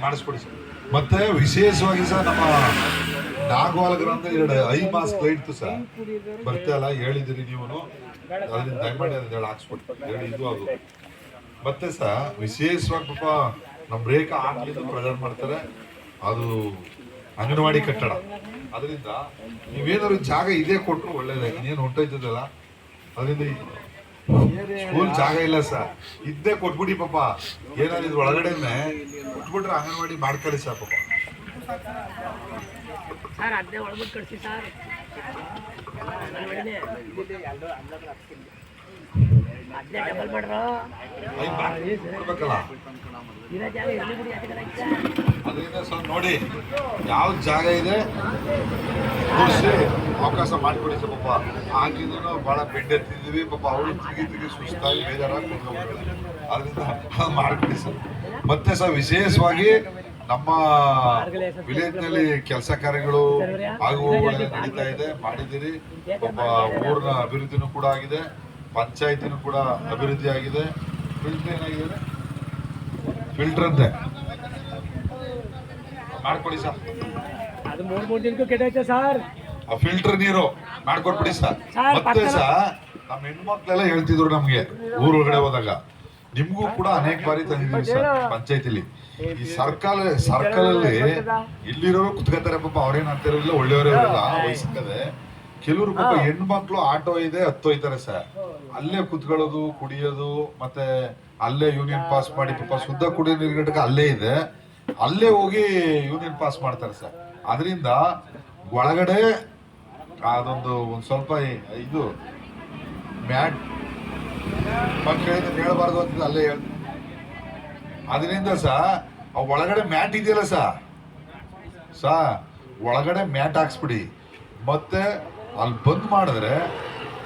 ಮಾಡಿಸ್ಕೊಡಿ ಸರ್. ಮತ್ತೆ ವಿಶೇಷವಾಗಿ ಸರ್ ನಮ್ಮ ನಾಗವಾಲಗರ ಅಂತ 2 ಐ ಮಾಸ್ಕ್ ಲೈಟ್ ಸರ್ ಬರ್ತಾ ಅಲ್ಲ ಹೇಳಿದಿರಿ ನೀವು, ಅದನ್ನ ದಯಮಾಡಿ ಅದನ್ನ ಹಾಕ್ಸ್ಕೊಟ್ಟು ಹೇಳಿ ಇದು ಅದು. ಮತ್ತೆ ಸರ್ ವಿಶೇಷವಾಗಿ ಪಾಪ ನಮ್ಮ ರೇಖಾ ಆಗ್ಲಿದ್ದು ಪ್ರಚಾರ ಮಾಡ್ತಾರೆ, ಅದು ಅಂಗನವಾಡಿ ಕಟ್ಟಡ. ಅದರಿಂದ ನೀವೇನಾದ್ರು ಜಾಗ ಇದೇ ಕೊಟ್ಟರು ಒಳ್ಳೇದೇ. ಇನ್ನೇನು ಹೊಂಟೋಯ್ತದಲ್ಲ, ಅದರಿಂದ ಸ್ಕೂಲ್ ಜಾಗ ಇಲ್ಲ ಸರ್, ಇದ್ದೇ ಕೊಟ್ಬಿಡಿ ಪಾಪ. ಏನಾದ್ರು ಇದ್ರ ಒಳಗಡೆ ಕೊಟ್ಬಿಟ್ರೆ ಅಂಗನವಾಡಿ ಮಾಡ್ಕೊಳ್ಳಿ ಸರ್ ಪಾಪ. ಕೊಡ್ಬೇಕಲ್ಲ, ಅದರಿಂದ ಸ್ವಲ್ಪ ನೋಡಿ ಯಾವ ಜಾಗ ಇದೆ ತೋರಿಸಿ ಅವಕಾಶ ಮಾಡಿಕೊಡಿ ಸರ್ ಪಾಪ. ಹಾಕಿದ್ರು ಬಹಳ ಬೆಡ್ ಎತ್ತಿದ್ವಿ ಪಾಪ, ಅವಳು ತಿರುಗಿ ಸುಸ್ತಾಗಿ ಬೇಜಾರಾಗಿ ಕೂತ್ಕೊಂಡ್ಬಿಡ್ತಾರೆ. ಅದರಿಂದ ಮಾಡ್ಕೊಡಿ ಸರ್. ಮತ್ತೆ ಸರ್ ವಿಶೇಷವಾಗಿ ನಮ್ಮ ವಿಲೇಜ್ನಲ್ಲಿ ಕೆಲಸ ಕಾರ್ಯಗಳು ಆಗುವಗಳೆಲ್ಲ ನಡೀತಾ ಇದೆ, ಮಾಡಿದ್ದೀರಿ ಪಾಪ. ಊರಿನ ಅಭಿವೃದ್ಧಿನೂ ಕೂಡ ಆಗಿದೆ, ಪಂಚಾಯತಿನೂ ಕೂಡ ಅಭಿವೃದ್ಧಿ ಆಗಿದೆ. ಫಿಲ್ಟರ್ ಏನಾಗಿದೆ, ಫಿಲ್ಟರ್ ಅಂತೆ ಮಾಡ್ಕೊಡಿ ಸರ್. ಅದು 3 ದಿನಕ್ಕೂ ಕೆಟ್ಟೈತೆ ಸರ್, ಆ ಫಿಲ್ಟರ್ ನೀರು ಮಾಡ್ಕೊಟ್ಬಿಡಿ ಸರ್. ಮತ್ತೆ ಸರ್ ನಮ್ಮ ಹೆಣ್ಮಕ್ಳೆಲ್ಲ ಹೇಳ್ತಿದ್ರು ನಮ್ಗೆ ಊರ್ ಒಳಗಡೆ ಹೋದಾಗ, ನಿಮ್ಗೂ ಕೂಡ ಅನೇಕ ಬಾರಿ ತಂದಿದ್ದೀವಿ ಸರ್ ಪಂಚಾಯತಿಲಿ. ಈ ಸರ್ಕಲ್ ಅಲ್ಲಿ ಇಲ್ಲಿರೋರು ಕುತ್ಕೋತಾರೆ ಪಾಪ, ಅವ್ರೇನ್ ಅಂತಿರಲಿಲ್ಲ, ಒಳ್ಳೆಯವರೇ ಇರಲ್ಲ ವಯಸ್ಸಿದೆ. ಕೆಲವರು ಪಾಪ ಹೆಣ್ಮಕ್ಳು ಆಟೋ ಇದೆ ಹತ್ತೋಯ್ತಾರೆ ಸರ್, ಅಲ್ಲೇ ಕುತ್ಕೊಳ್ಳೋದು ಕುಡಿಯೋದು, ಮತ್ತೆ ಅಲ್ಲೇ ಯೂನಿಯನ್ ಪಾಸ್ ಮಾಡಿ ಪಾಪ ಶುದ್ಧ ಕುಡಿಯೋ ನೀರು ಘಟಕ ಅಲ್ಲೇ ಇದೆ, ಅಲ್ಲೇ ಹೋಗಿ ಯೂನಿಯನ್ ಪಾಸ್ ಮಾಡ್ತಾರೆ ಸರ್. ಅದರಿಂದ ಒಳಗಡೆ ಅದೊಂದು ಒಂದ್ ಸ್ವಲ್ಪ ಇದು ಮ್ಯಾಟ್ ಹೇಳಿದ್ರೆ ಹೇಳ್ಬಾರ್ದು ಅಂತ ಅಲ್ಲೇ ಹೇಳ್ತೀನಿ. ಅದರಿಂದ ಒಳಗಡೆ ಮ್ಯಾಟ್ ಇದೆಯಲ್ಲ ಒಳಗಡೆ ಮ್ಯಾಟ್ ಹಾಕ್ಸ್ಬಿಡಿ. ಮತ್ತೆ ಅಲ್ಲಿ ಬಂದ್ ಮಾಡಿದ್ರೆ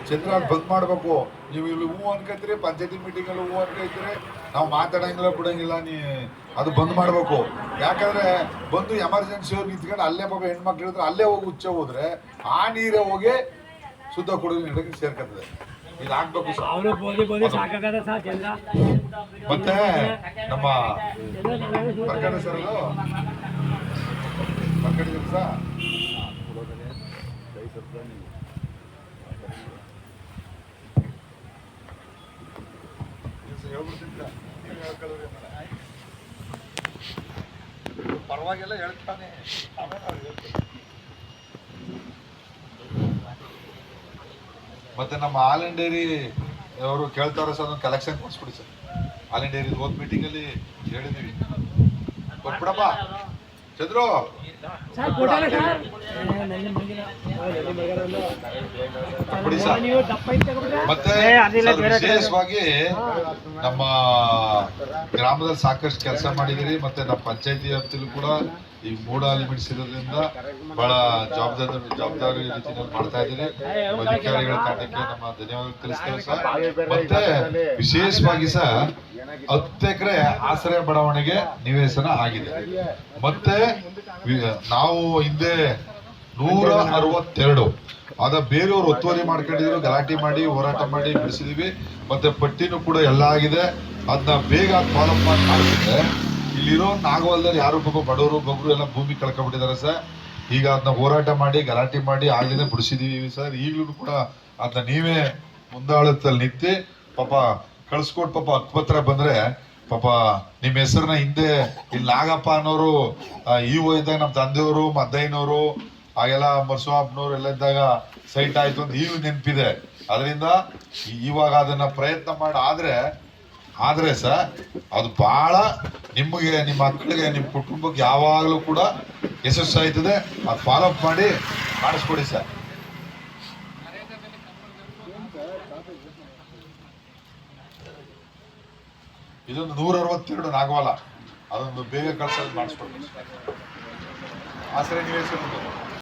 ಚಂದ್ರ ಅಲ್ಲಿ ಬಂದ್ ಮಾಡ್ಬೇಕು. ನೀವು ಇಲ್ಲಿ ಹೂ ಅನ್ಕತ್ರಿ, ಪಂಚಾಯತಿ ಮೀಟಿಂಗ್ ಅಲ್ಲಿ ಹೂ ಅನ್ಕೈತ್ರಿ, ನಾವು ಮಾತಾಡಂಗಿಲ್ಲ ಬಿಡಂಗಿಲ್ಲ, ಅದು ಬಂದ್ ಮಾಡ್ಬೇಕು. ಯಾಕಂದ್ರೆ ಬಂದು ಎಮರ್ಜೆನ್ಸಿ ನಿಂತ್ಕೊಂಡು ಅಲ್ಲೇ ಪಾಪ ಹೆಣ್ಮಕ್ಳು ಹೇಳಿದ್ರೆ ಅಲ್ಲೇ ಹೋಗಿ ಉಚ್ಚ ಹೋದ್ರೆ ಆ ನೀರೇ ಹೋಗಿ ಶುದ್ಧ ಕುಡಿಯೋ ನೀರಿಗೆ ಸೇರ್ಕತ್ತದೆ. ಇದಾಗ್ಬೇಕು ಸರ್. ಮತ್ತೆ ನಮ್ಮ ಬರ್ಕಡೆ ಸರ್ ಪರವಾಗಿಲ್ಲ ಹೇಳ್ತಾನೆ. ಮತ್ತೆ ನಮ್ಮ ಹಾಲ್ ಅಂಡ್ ಡೈರಿ ಅವರು ಕೇಳ್ತಾರ ಸರ್, ಒಂದು ಕಲೆಕ್ಷನ್ ಕೊಡಿಸ್ಬಿಡಿ ಸರ್. ಹಾಲ್ ಅಂಡ್ ಡೈರಿ ಹೋದ್ ಮೀಟಿಂಗ್ ಅಲ್ಲಿ ಹೇಳಿದೀವಿ, ಕೊಟ್ಬಿಡಪ್ಪ ಚಂದ್ರು. ಮತ್ತೆ ವಿಶೇಷವಾಗಿ ನಮ್ಮ ಗ್ರಾಮದಲ್ಲಿ ಸಾಕಷ್ಟು ಕೆಲಸ ಮಾಡಿದಿರಿ. ಮತ್ತೆ ನಮ್ಮ ಪಂಚಾಯತಿ ವ್ಯಾಪ್ತಿಯಲ್ಲೂ ಕೂಡ ಈ ಮೂಡ ಲಿಮಿಟ್ಸ್ ಇರೋದ್ರಿಂದ ಬಹಳ ಜವಾಬ್ದಾರಿ ರೀತಿಯಲ್ಲಿ ಮಾಡ್ತಾ ಇದ್ದೀರಿ. ಅಧಿಕಾರಿಗಳ ತಂಡಕ್ಕೆ ನಮ್ಮ ಧನ್ಯವಾದ ತಿಳಿಸ್ತೇವೆ ಸರ್. ಮತ್ತೆ ವಿಶೇಷವಾಗಿ ಸರ್ 10 ಎಕರೆ ಆಶ್ರಯ ಬಡಾವಣೆಗೆ ನಿವೇಶನ ಆಗಿದೆ. ಮತ್ತೆ ನಾವು ಹಿಂದೆ 162 ಅದ ಬೇರೆಯವ್ರು ಒತ್ತುವರಿ ಮಾಡ್ಕೊಂಡಿದ್ರು, ಗಲಾಟೆ ಮಾಡಿ ಹೋರಾಟ ಮಾಡಿ ಬಿಡಿಸಿದೀವಿ. ಮತ್ತೆ ಪಟ್ಟಿನೂ ಕೂಡ ಎಲ್ಲ ಆಗಿದೆ. ಅದನ್ನ ಬೇಗ ಫಾಲೋ ಮಾಡಿ ಮಾಡ್ತಿದ್ರೆ ಇಲ್ಲಿರೋ ನಾಗವಲ್ದಲ್ಲಿ ಯಾರು ಪಾಪ ಬಡವರು ಬಗ್ರು ಎಲ್ಲ ಭೂಮಿ ಕಳ್ಕೊಂಡ್ಬಿಟ್ಟಿದ್ದಾರೆ ಸರ್. ಈಗ ಅದನ್ನ ಹೋರಾಟ ಮಾಡಿ ಗಲಾಟೆ ಮಾಡಿ ಆಗ್ಲಿಂದ ಬಿಡಿಸಿದೀವಿ ಸರ್. ಈಗಲೂ ಕೂಡ ಅದನ್ನ ನೀವೇ ಮುಂದಾಳತ್ತಲ್ಲಿ ನಿಂತು ಪಾಪ ಕಳ್ಸ್ಕೊಟ್ಟು ಪಾಪ ಹಕ್ಕುಪತ್ರ ಬಂದ್ರೆ ಪಾಪ ನಿಮ್ಮ ಹೆಸರನ್ನ ಹಿಂದೆ ಇಲ್ಲಿ ನಾಗಪ್ಪ ಅನ್ನೋರು ಇದ್ದಾಗ ನಮ್ಮ ತಂದೆಯವರು ಮದ್ದಯ್ಯನವರು ಹಾಗೆಲ್ಲ ಮರ್ಸ್ವಾಪ್ನವ್ರು ಎಲ್ಲ ಇದ್ದಾಗ ಸೈಟ್ ಆಯ್ತು ಅಂತ ಈಗಲೂ ನೆನಪಿದೆ. ಅದರಿಂದ ಇವಾಗ ಅದನ್ನ ಪ್ರಯತ್ನ ಮಾಡಿ ಆದ್ರೆ ಸರ್ ಅದು ಬಹಳ ನಿಮಗೆ, ನಿಮ್ಮ ಮಕ್ಕಳಿಗೆ, ನಿಮ್ಮ ಕುಟುಂಬಕ್ಕೆ ಯಾವಾಗಲೂ ಕೂಡ ಯಶಸ್ಸು ಆಯ್ತದೆ. ಅದು ಫಾಲೋ ಅಪ್ ಮಾಡಿ ಮಾಡಿಸ್ಕೊಡಿ ಸರ್. ಇದೊಂದು 162 ನಾಗವಾಲ, ಅದೊಂದು ಬೇಗ ಕಳ್ಸೋದು ಮಾಡಿಸ್ಕೊಡಿ. ಆಸರೆ ನಿವೇಶನ